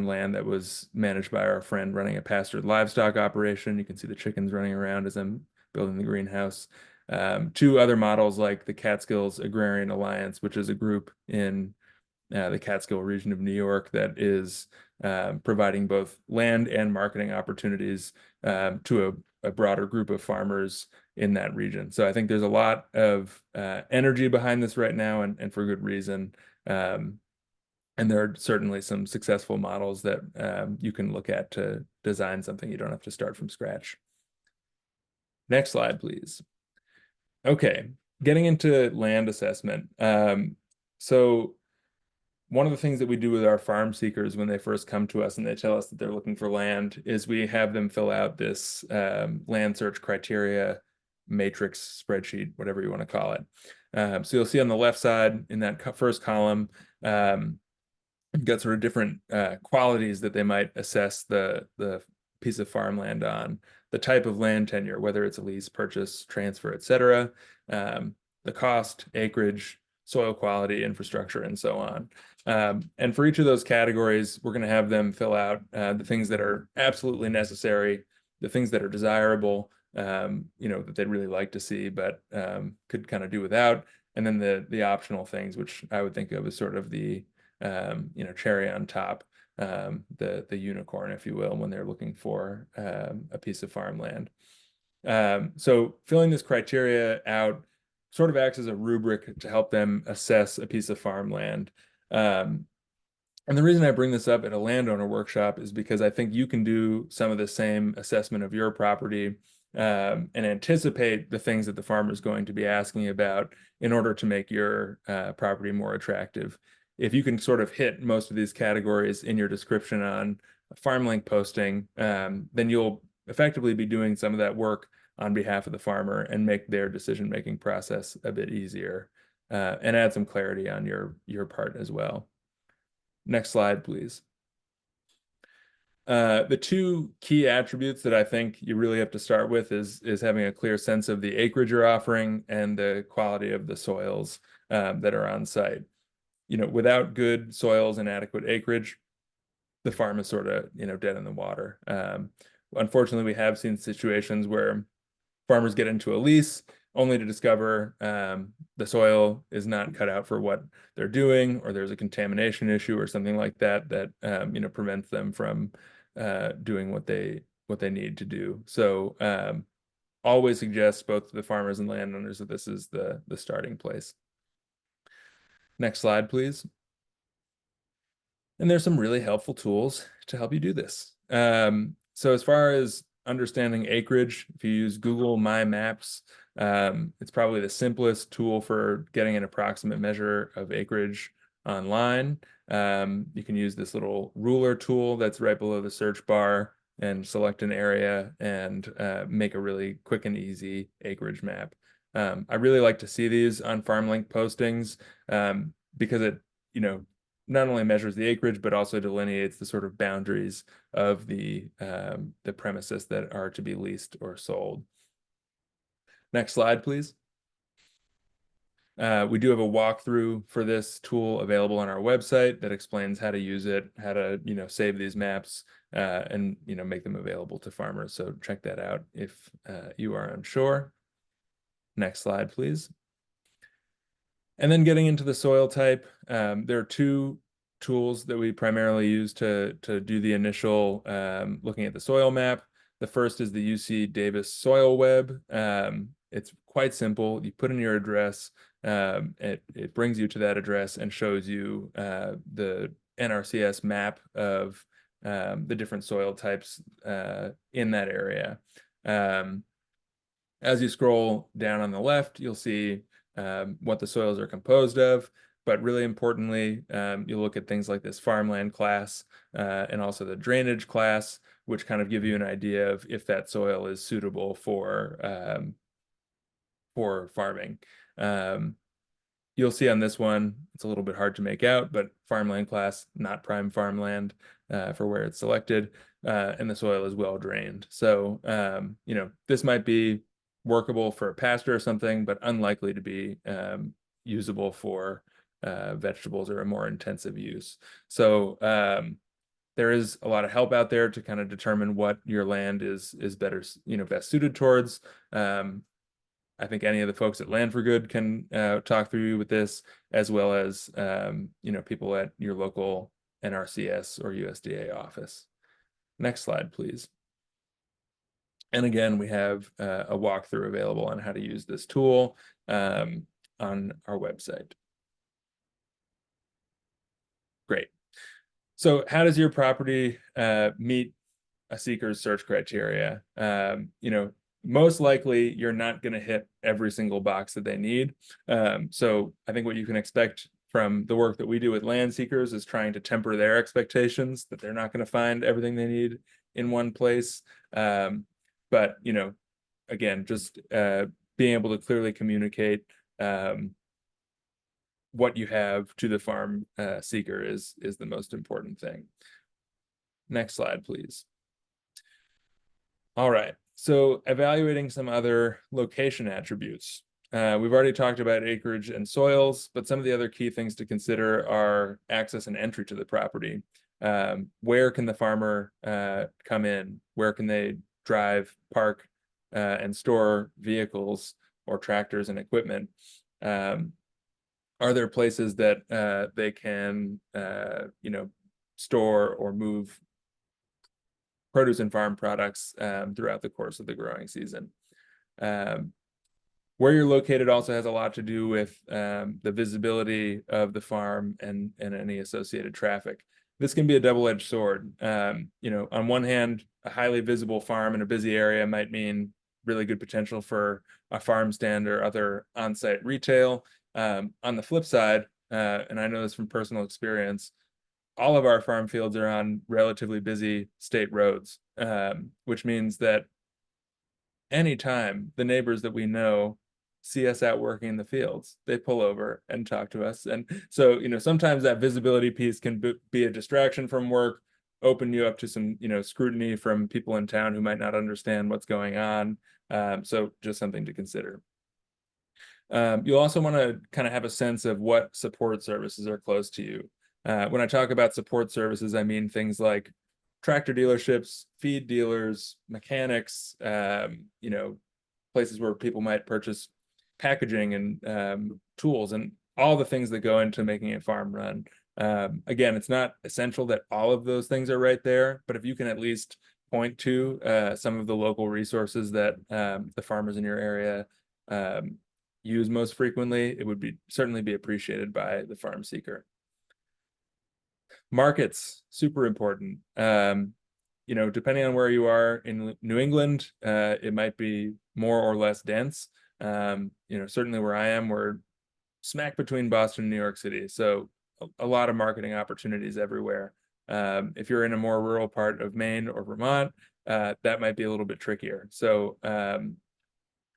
land that was managed by our friend running a pastured livestock operation. You can see the chickens running around as I'm building the greenhouse. Two other models like the Catskills Agrarian Alliance, which is a group in the Catskill region of New York that is providing both land and marketing opportunities to a broader group of farmers in that region. So I think there's a lot of energy behind this right now, and for good reason. And there are certainly some successful models that you can look at to design something you don't have to start from scratch. Next slide, please. Okay, getting into land assessment. So one of the things that we do with our farm seekers when they first come to us and they tell us that they're looking for land is we have them fill out this land search criteria matrix spreadsheet, whatever you want to call it. So you'll see on the left side in that first column, you've got sort of different qualities that they might assess the piece of farmland on. The type of land tenure, whether it's a lease, purchase, transfer, etc., the cost, acreage, soil quality, infrastructure, and so on. And for each of those categories, we're going to have them fill out the things that are absolutely necessary, the things that are desirable, that they'd really like to see, but could kind of do without, and then the optional things, which I would think of as sort of the cherry on top, the unicorn, if you will, when they're looking for a piece of farmland. So filling this criteria out sort of acts as a rubric to help them assess a piece of farmland. And the reason I bring this up at a landowner workshop is because I think you can do some of the same assessment of your property and anticipate the things that the farmer is going to be asking about in order to make your property more attractive. If you can sort of hit most of these categories in your description on a FarmLink posting, then you'll effectively be doing some of that work on behalf of the farmer and make their decision-making process a bit easier, and add some clarity on your part as well. Next slide, please. The two key attributes that I think you really have to start with is having a clear sense of the acreage you're offering and the quality of the soils that are on site. Without good soils and adequate acreage, the farm is sort of, dead in the water. Unfortunately, we have seen situations where farmers get into a lease only to discover the soil is not cut out for what they're doing, or there's a contamination issue or something like that prevents them from doing what they need to do. So always suggest both to the farmers and landowners that this is the starting place. Next slide, please. And there's some really helpful tools to help you do this. So as far as understanding acreage, if you use Google My Maps, it's probably the simplest tool for getting an approximate measure of acreage online. You can use this little ruler tool that's right below the search bar and select an area and make a really quick and easy acreage map. I really like to see these on FarmLink postings because it, not only measures the acreage, but also delineates the sort of boundaries of the premises that are to be leased or sold. Next slide, please. We do have a walkthrough for this tool available on our website that explains how to use it, how to, save these maps and, make them available to farmers. So check that out if you are unsure. Next slide, please. And then getting into the soil type, there are two tools that we primarily use to do the initial looking at the soil map. The first is the UC Davis Soil Web. It's quite simple. You put in your address, it brings you to that address and shows you the NRCS map of the different soil types in that area. As you scroll down on the left, you'll see what the soils are composed of, but really importantly, you'll look at things like this farmland class and also the drainage class, which kind of give you an idea of if that soil is suitable for farming. You'll see on this one, it's a little bit hard to make out, but farmland class, not prime farmland for where it's selected, and the soil is well drained. So, you know, this might be workable for a pasture or something, but unlikely to be usable for vegetables or a more intensive use. So there is a lot of help out there to kind of determine what your land is better, you know, best suited towards. I think any of the folks at Land for Good can talk through you with this, as well as you know, people at your local NRCS or USDA office. Next slide, please. And again, we have a walkthrough available on how to use this tool on our website. Great. So how does your property meet a seeker's search criteria? You know, most likely you're not going to hit every single box that they need. So I think what you can expect from the work that we do with land seekers is trying to temper their expectations that they're not going to find everything they need in one place. But, you know, again, just being able to clearly communicate what you have to the farm seeker is the most important thing. Next slide, please. All right, so evaluating some other location attributes. We've already talked about acreage and soils, but some of the other key things to consider are access and entry to the property. Where can the farmer come in? Where can they drive, park, and store vehicles or tractors and equipment? Are there places that they can, you know, store or move produce and farm products throughout the course of the growing season? Where you're located also has a lot to do with the visibility of the farm and any associated traffic. This can be a double-edged sword. You know, on one hand, a highly visible farm in a busy area might mean really good potential for a farm stand or other on-site retail. On the flip side, and I know this from personal experience, all of our farm fields are on relatively busy state roads, which means that anytime the neighbors that we know see us out working in the fields, they pull over and talk to us. And so, you know, sometimes that visibility piece can be a distraction from work, open you up to some, you know, scrutiny from people in town who might not understand what's going on. So just something to consider. You'll also want to kind of have a sense of what support services are close to you. When I talk about support services, I mean things like tractor dealerships, feed dealers, mechanics, you know, places where people might purchase packaging and tools and all the things that go into making a farm run. Again, it's not essential that all of those things are right there, but if you can at least point to some of the local resources that the farmers in your area use most frequently, it would certainly be appreciated by the farm seeker. Markets, super important. You know, depending on where you are in New England, it might be more or less dense. You know, certainly where I am, we're smack between Boston and New York City, so a lot of marketing opportunities everywhere. If you're in a more rural part of Maine or Vermont, that might be a little bit trickier. So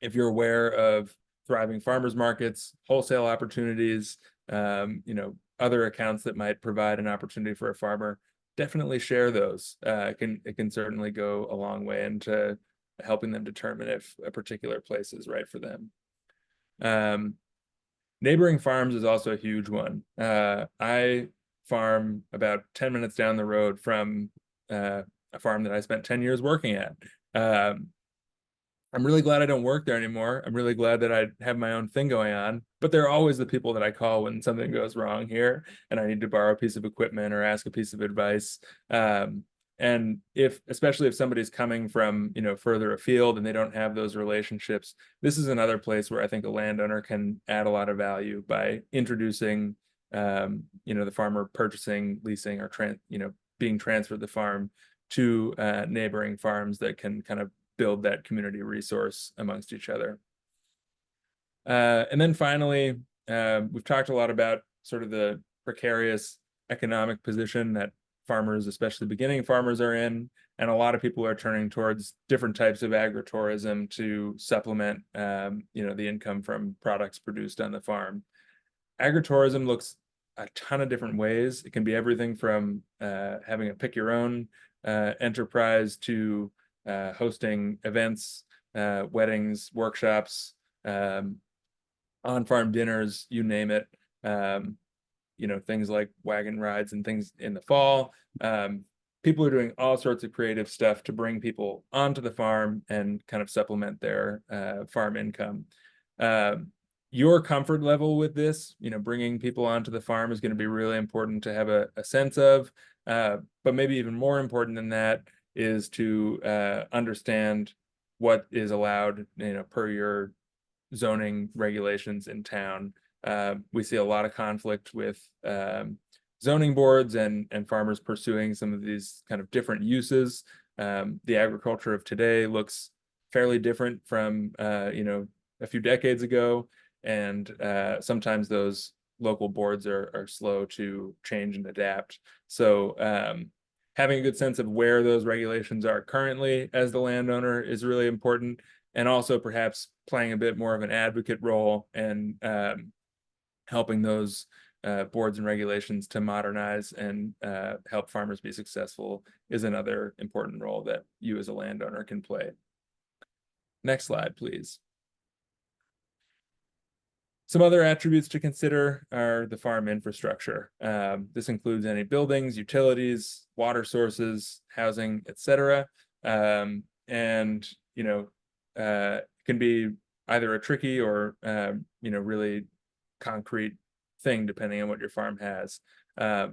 if you're aware of thriving farmers markets, wholesale opportunities, you know, other accounts that might provide an opportunity for a farmer, definitely share those. It can certainly go a long way into helping them determine if a particular place is right for them. Neighboring farms is also a huge one. I farm about 10 minutes down the road from a farm that I spent 10 years working at. I'm really glad I don't work there anymore. I'm really glad that I have my own thing going on, but they're always the people that I call when something goes wrong here and I need to borrow a piece of equipment or ask a piece of advice. And especially if somebody's coming from, further afield and they don't have those relationships, this is another place where I think a landowner can add a lot of value by introducing, the farmer purchasing, leasing, or being transferred the farm to neighboring farms that can kind of build that community resource amongst each other. And then finally, we've talked a lot about sort of the precarious economic position that farmers, especially beginning farmers, are in, and a lot of people are turning towards different types of agritourism to supplement, the income from products produced on the farm. Agritourism looks a ton of different ways. It can be everything from having a pick your own enterprise to hosting events, weddings, workshops, on-farm dinners, you name it. Things like wagon rides and things in the fall. People are doing all sorts of creative stuff to bring people onto the farm and kind of supplement their farm income. Your comfort level with this, bringing people onto the farm is going to be really important to have a sense of, but maybe even more important than that is to understand what is allowed, per your zoning regulations in town. We see a lot of conflict with zoning boards and farmers pursuing some of these kind of different uses. The agriculture of today looks fairly different from, a few decades ago. And sometimes those local boards are slow to change and adapt. So having a good sense of where those regulations are currently as the landowner is really important, and also perhaps playing a bit more of an advocate role and helping those boards and regulations to modernize and help farmers be successful is another important role that you as a landowner can play. Next slide, please. Some other attributes to consider are the farm infrastructure. This includes any buildings, utilities, water sources, housing, etc. And can be either a tricky or really concrete thing depending on what your farm has. A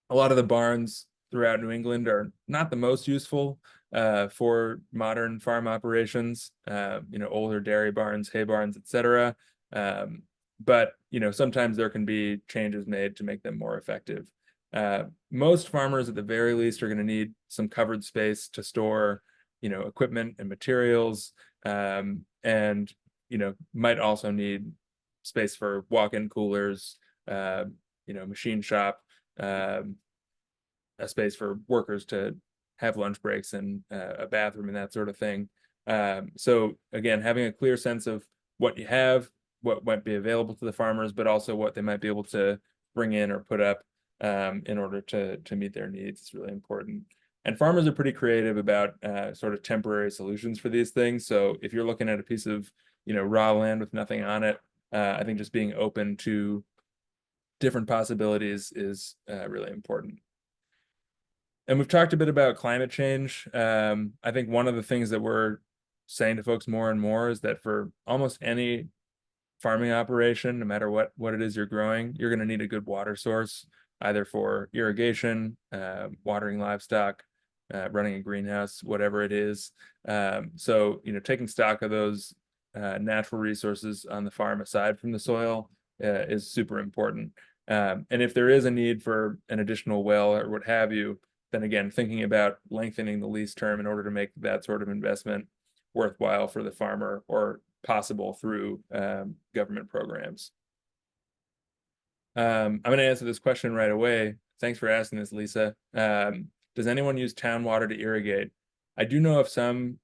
lot of the barns throughout New England are not the most useful for modern farm operations. Older dairy barns, hay barns, etc. But sometimes there can be changes made to make them more effective. Most farmers at the very least are going to need some covered space to store equipment and materials, and might also need space for walk-in coolers, machine shop, a space for workers to have lunch breaks and a bathroom and that sort of thing. So again, having a clear sense of what you have, what might be available to the farmers, but also what they might be able to bring in or put up in order to meet their needs is really important. And farmers are pretty creative about sort of temporary solutions for these things. So if you're looking at a piece of raw land with nothing on it, I think just being open to different possibilities is really important. And we've talked a bit about climate change. I think one of the things that we're saying to folks more and more is that for almost any farming operation, no matter what it is you're growing, you're going to need a good water source, either for irrigation, watering livestock, running a greenhouse, whatever it is. So taking stock of those natural resources on the farm aside from the soil is super important. And if there is a need for an additional well or what have you, then again, thinking about lengthening the lease term in order to make that sort of investment worthwhile for the farmer or possible through government programs. I'm going to answer this question right away. Thanks for asking this, Lisa. Does anyone use town water to irrigate? I do know of some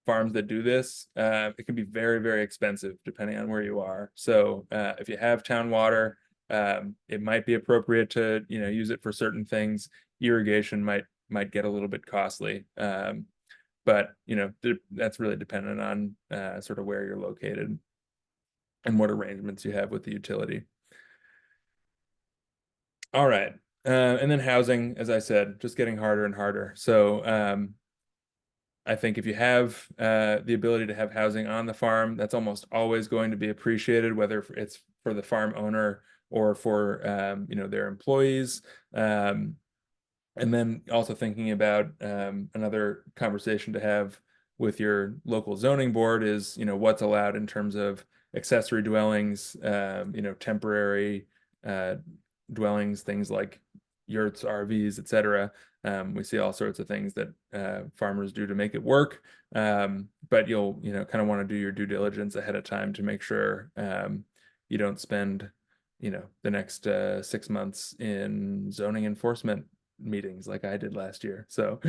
farms that do this. It can be very, very expensive depending on where you are. So if you have town water, it might be appropriate to use it for certain things. Irrigation might get a little bit costly. But that's really dependent on sort of where you're located and what arrangements you have with the utility. All right, and then housing, as I said, just getting harder and harder. So I think if you have the ability to have housing on the farm, that's almost always going to be appreciated, whether it's for the farm owner or for their employees. And then also thinking about another conversation to have with your local zoning board is, what's allowed in terms of accessory dwellings, temporary dwellings, things like yurts, RVs, etc. We see all sorts of things that farmers do to make it work, but you'll kind of want to do your due diligence ahead of time to make sure you don't spend the next 6 months in zoning enforcement meetings like I did last year. So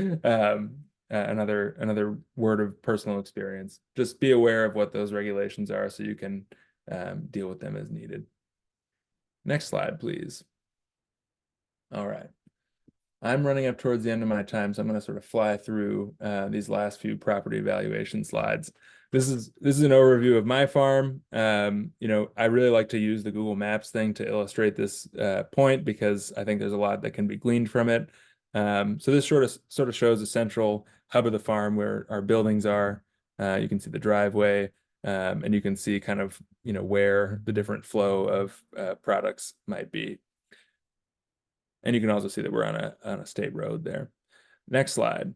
another word of personal experience. Just be aware of what those regulations are so you can deal with them as needed. Next slide, please. All right. I'm running up towards the end of my time, so I'm going to sort of fly through these last few property evaluation slides. This is an overview of my farm. I really like to use the Google Maps thing to illustrate this point because I think there's a lot that can be gleaned from it. So this sort of shows a central hub of the farm where our buildings are. You can see the driveway, and you can see kind of where the different flow of products might be. And you can also see that we're on a state road there. Next slide.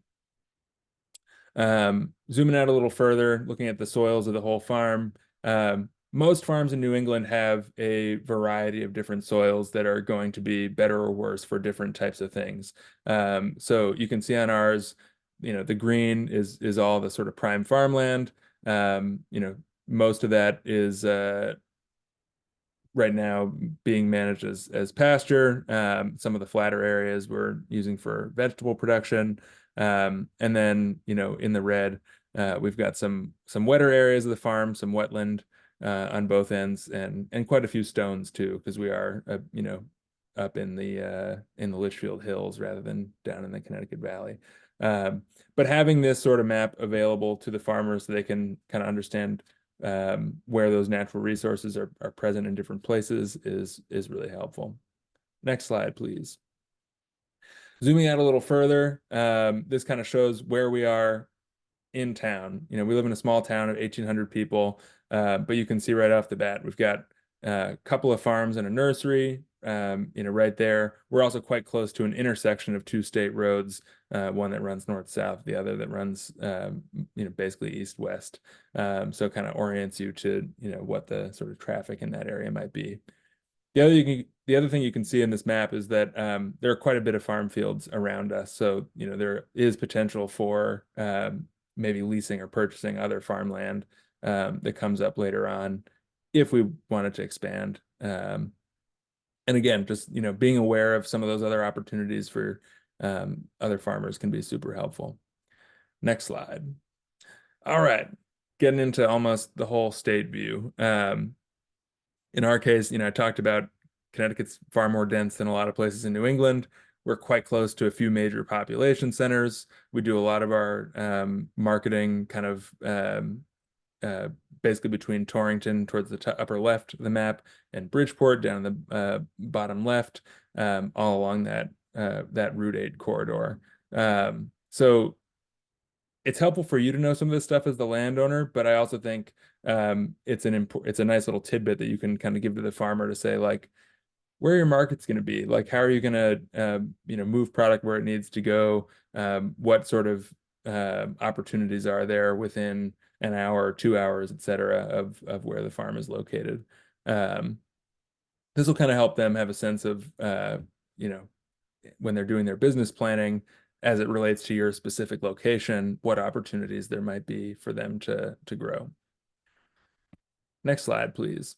Zooming out a little further, looking at the soils of the whole farm. Most farms in New England have a variety of different soils that are going to be better or worse for different types of things. So you can see on ours, the green is all the sort of prime farmland. Most of that is right now being managed as pasture. Some of the flatter areas we're using for vegetable production. And then, in the red, we've got some wetter areas of the farm, some wetland on both ends, and quite a few stones too, because we are, up in the Litchfield Hills rather than down in the Connecticut Valley. But having this sort of map available to the farmers so they can kind of understand where those natural resources are present in different places is really helpful. Next slide, please. Zooming out a little further, this kind of shows where we are in town. We live in a small town of 1,800 people, but you can see right off the bat, we've got a couple of farms and a nursery, right there. We're also quite close to an intersection of two state roads, one that runs north-south, the other that runs, basically east-west. So kind of orients you to, what the sort of traffic in that area might be. The other thing you can see in this map is that there are quite a bit of farm fields around us. So, there is potential for maybe leasing or purchasing other farmland that comes up later on if we wanted to expand. And again, just, being aware of some of those other opportunities for other farmers can be super helpful. Next slide. All right, getting into almost the whole state view. In our case, I talked about Connecticut's far more dense than a lot of places in New England. We're quite close to a few major population centers. We do a lot of our marketing kind of basically between Torrington towards the upper left of the map and Bridgeport down in the bottom left, all along that Route 8 corridor. So it's helpful for you to know some of this stuff as the landowner, but I also think it's a nice little tidbit that you can kind of give to the farmer to say, like, where your market's going to be, like, how are you going to move product where it needs to go, what sort of opportunities are there within an hour or 2 hours, etc., of where the farm is located. This will kind of help them have a sense of when they're doing their business planning as it relates to your specific location, what opportunities there might be for them to grow. Next slide, please.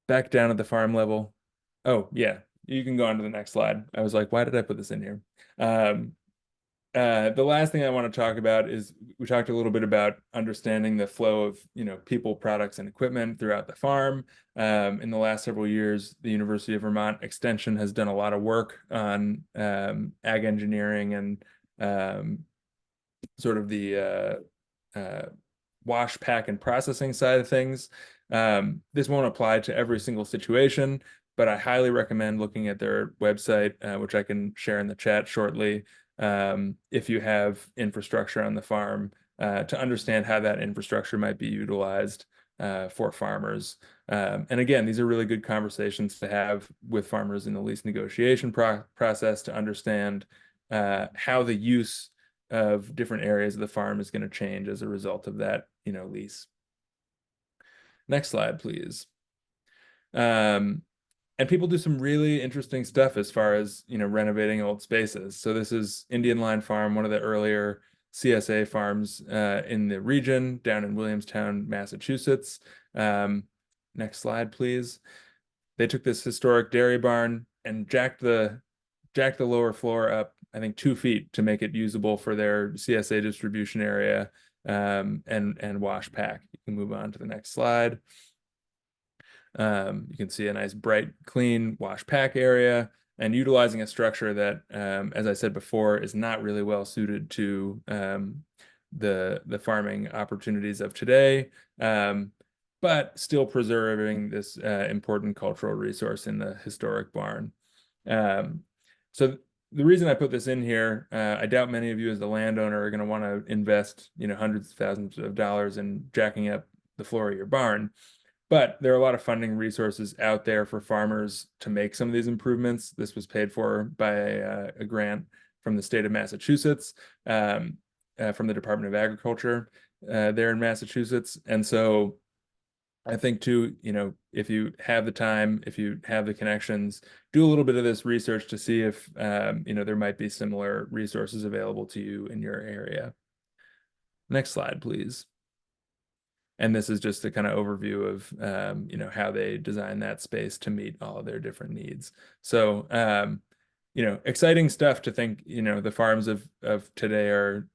Back down at the farm level. Oh, yeah, you can go on to the next slide. I was like, why did I put this in here? The last thing I want to talk about is we talked a little bit about understanding the flow of people, products, and equipment throughout the farm. In the last several years, the University of Vermont Extension has done a lot of work on ag engineering and sort of the wash, pack, and processing side of things. This won't apply to every single situation, but I highly recommend looking at their website, which I can share in the chat shortly. if you have infrastructure on the farm, to understand how that infrastructure might be utilized for farmers. And again, these are really good conversations to have with farmers in the lease negotiation process to understand how the use of different areas of the farm is going to change as a result of that, lease. Next slide, please. And people do some really interesting stuff as far as, renovating old spaces. So this is Indian Line Farm, one of the earlier CSA farms in the region down in Williamstown, Massachusetts. Next slide, please. They took this historic dairy barn and jacked the lower floor up, I think 2 feet, to make it usable for their CSA distribution area and wash pack. You can move on to the next slide. You can see a nice bright clean wash pack area, and utilizing a structure that, as I said before, is not really well suited to the farming opportunities of today, but still preserving this important cultural resource in the historic barn. So the reason I put this in here, I doubt many of you as the landowner are going to want to invest, hundreds of thousands of dollars in jacking up the floor of your barn. But there are a lot of funding resources out there for farmers to make some of these improvements. This was paid for by a grant from the state of Massachusetts, from the Department of Agriculture there in Massachusetts. And so I think too, if you have the time, if you have the connections, do a little bit of this research to see if, there might be similar resources available to you in your area. Next slide, please. And this is just a kind of overview of, how they design that space to meet all of their different needs. So, exciting stuff to think, the farms of today are,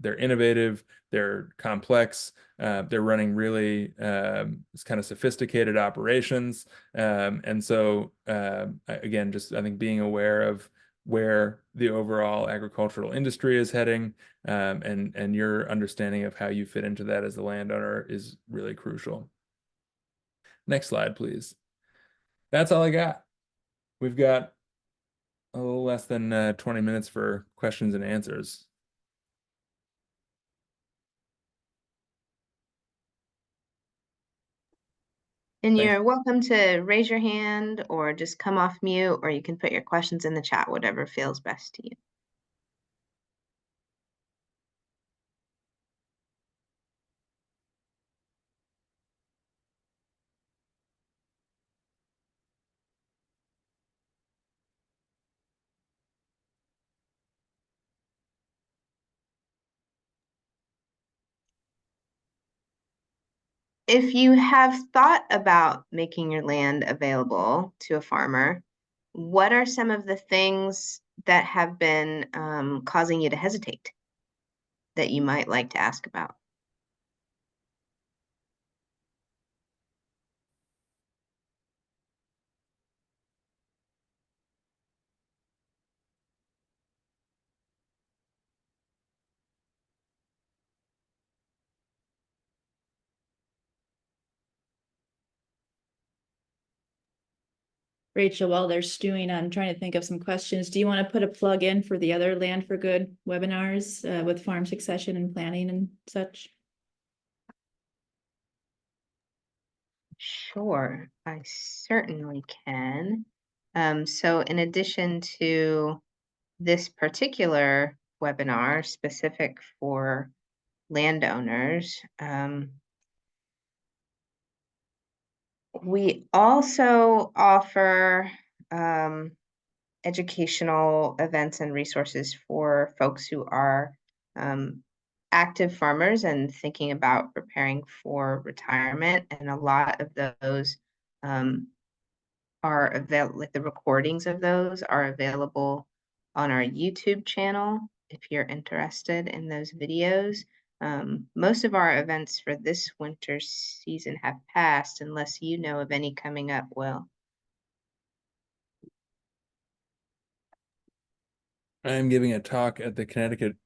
they're innovative, they're complex, they're running really kind of sophisticated operations. And so, again, just I think being aware of where the overall agricultural industry is heading, and your understanding of how you fit into that as the landowner is really crucial. Next slide, please. That's all I got. We've got a little less than 20 minutes for questions and answers. And Thanks. you're welcome to raise your hand or just come off mute, or you can put your questions in the chat, whatever feels best to you. If you have thought about making your land available to a farmer, what are some of the things that have been causing you to hesitate that you might like to ask about? Rachel, while they're stewing, I'm trying to think of some questions. Do you want to put a plug in for the other Land for Good webinars with farm succession and planning and such? Sure, I certainly can. So in addition to this particular webinar specific for landowners, we also offer educational events and resources for folks who are active farmers and thinking about preparing for retirement. And a lot of those are available, like the recordings of those are available on our YouTube channel if you're interested in those videos. Most of our events for this winter season have passed, unless you know of any coming up, Will. I'm giving a talk at the Connecticut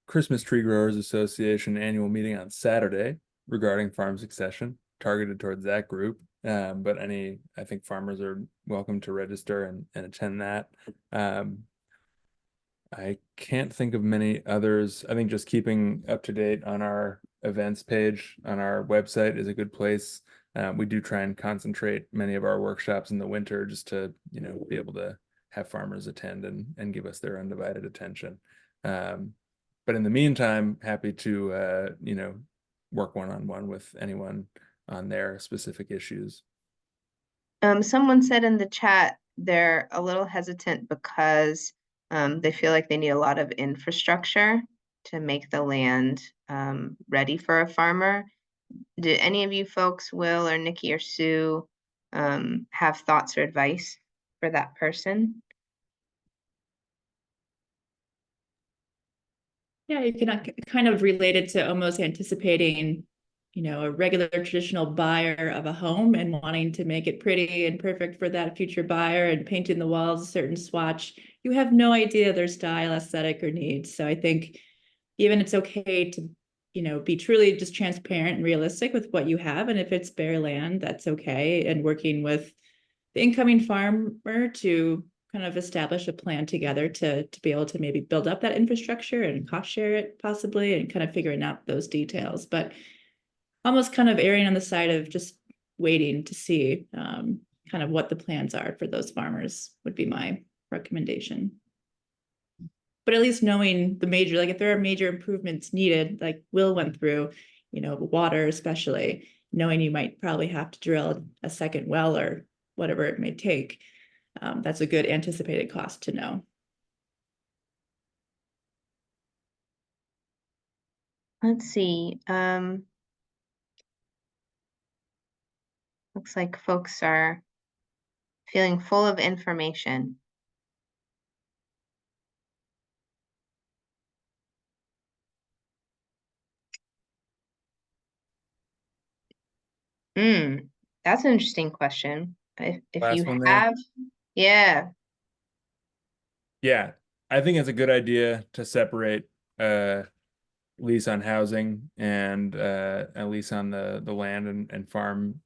Christmas Tree Growers Association annual meeting on Saturday regarding farm succession, targeted towards that group. But I think farmers are welcome to register and attend that. I can't think of many others. I think just keeping up to date on our events page on our website is a good place. We do try and concentrate many of our workshops in the winter just to, be able to have farmers attend and give us their undivided attention. But in the meantime, happy to, work one-on-one with anyone on their specific issues. Someone said in the chat they're a little hesitant because they feel like they need a lot of infrastructure to make the land ready for a farmer. Do any of you folks, Will or Nikki or Sue, have thoughts or advice for that person? Yeah, you can kind of relate it to almost anticipating, a regular traditional buyer of a home and wanting to make it pretty and perfect for that future buyer and painting the walls a certain swatch. You have no idea their style, aesthetic, or needs. So I think even it's okay to, be truly just transparent and realistic with what you have. And if it's bare land, that's okay. And working with the incoming farmer to kind of establish a plan together to be able to maybe build up that infrastructure and cost share it possibly, and kind of figuring out those details. But almost kind of erring on the side of just waiting to see kind of what the plans are for those farmers would be my recommendation. But at least knowing the major, like if there are major improvements needed, like Will went through, water especially, knowing you might probably have to drill a second well or whatever it may take. That's a good anticipated cost to know. Let's see. Looks like folks are feeling full of information. That's an interesting question. If you Last one there. have, yeah. Yeah, I think it's a good idea to separate lease on housing and a lease on the land and farm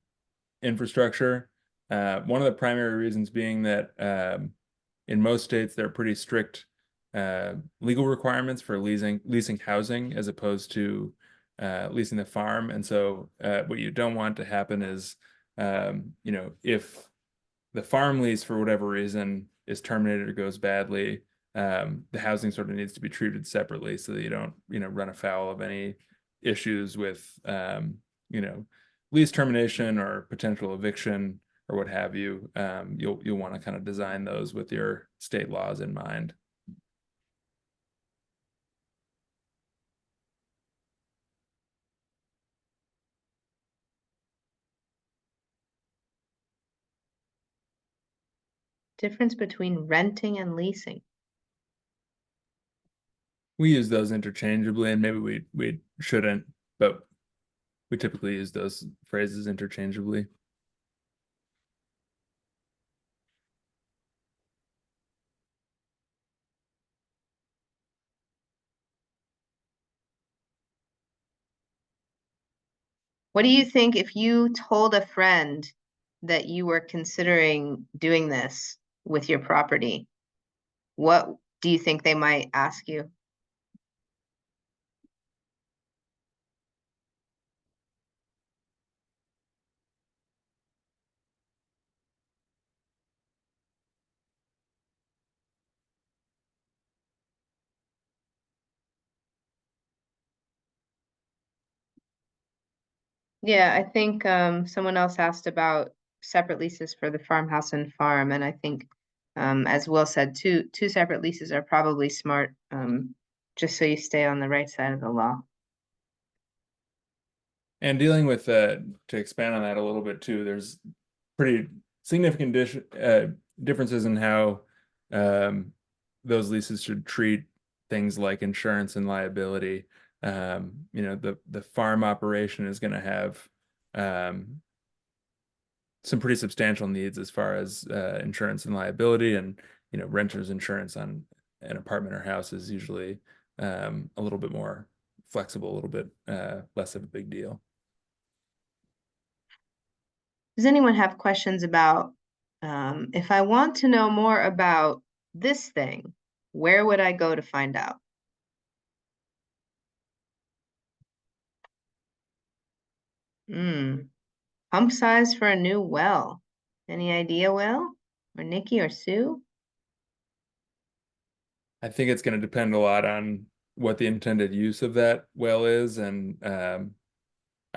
infrastructure. One of the primary reasons being that in most states there are pretty strict legal requirements for leasing housing as opposed to leasing the farm. And so what you don't want to happen is if the farm lease for whatever reason is terminated or goes badly, the housing sort of needs to be treated separately so that you don't, run afoul of any issues with, lease termination or potential eviction or what have you. You'll want to kind of design those with your state laws in mind. Difference between renting and leasing. We use those interchangeably, and maybe we shouldn't, but we typically use those phrases interchangeably. What do you think if you told a friend that you were considering doing this with your property? What do you think they might ask you? Yeah, I think someone else asked about separate leases for the farmhouse and farm, and I think, as Will said, two separate leases are probably smart, just so you stay on the right side of the law. And dealing with to expand on that a little bit too, there's pretty significant differences in how those leases should treat things like insurance and liability. The farm operation is going to have some pretty substantial needs as far as insurance and liability, and renters insurance on an apartment or house is usually a little bit more flexible, a little bit less of a big deal. Does anyone have questions about if I want to know more about this thing, Where would I go to find out? Pump size for a new well. Any idea, Will? Or Nikki or Sue? I think it's going to depend a lot on what the intended use of that well is, and I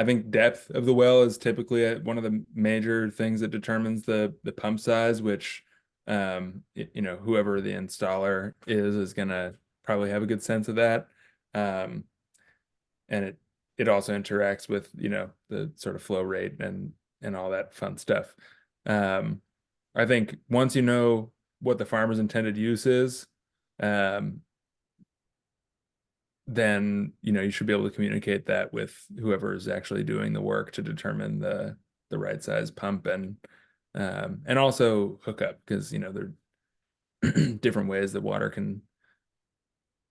think depth of the well is typically one of the major things that determines the pump size, which you know, whoever the installer is going to probably have a good sense of that. And it also interacts with, you know, the sort of flow rate and all that fun stuff. I think once you know what the farmer's intended use is, then, you know, you should be able to communicate that with whoever is actually doing the work to determine the right size pump and also hookup, because, you know, there are different ways that water can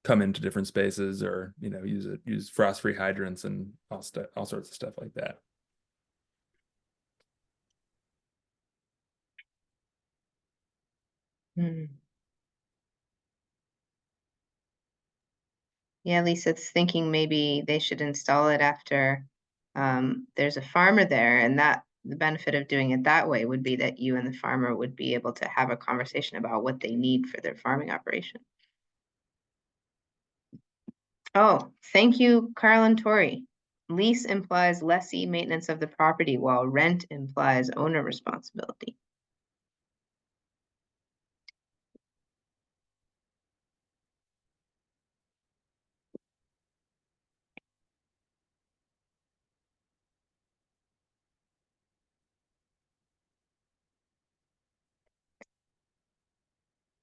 come into different spaces, or, you know, use frost-free hydrants and all sorts of stuff like that. Yeah, Lisa's thinking maybe they should install it after there's a farmer there, and that the benefit of doing it that way would be that you and the farmer would be able to have a conversation about what they need for their farming operation. Oh, thank you, Carl and Tori. Lease implies lessee maintenance of the property, while rent implies owner responsibility.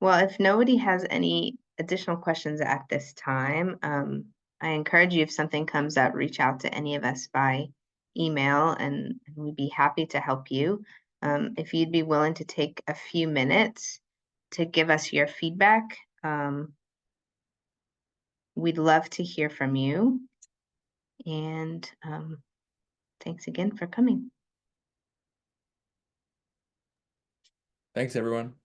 Well, if nobody has any additional questions at this time, I encourage you, if something comes up, reach out to any of us by email, and we'd be happy to help you. If you'd be willing to take a few minutes to give us your feedback, we'd love to hear from you. And thanks again for coming. Thanks, everyone.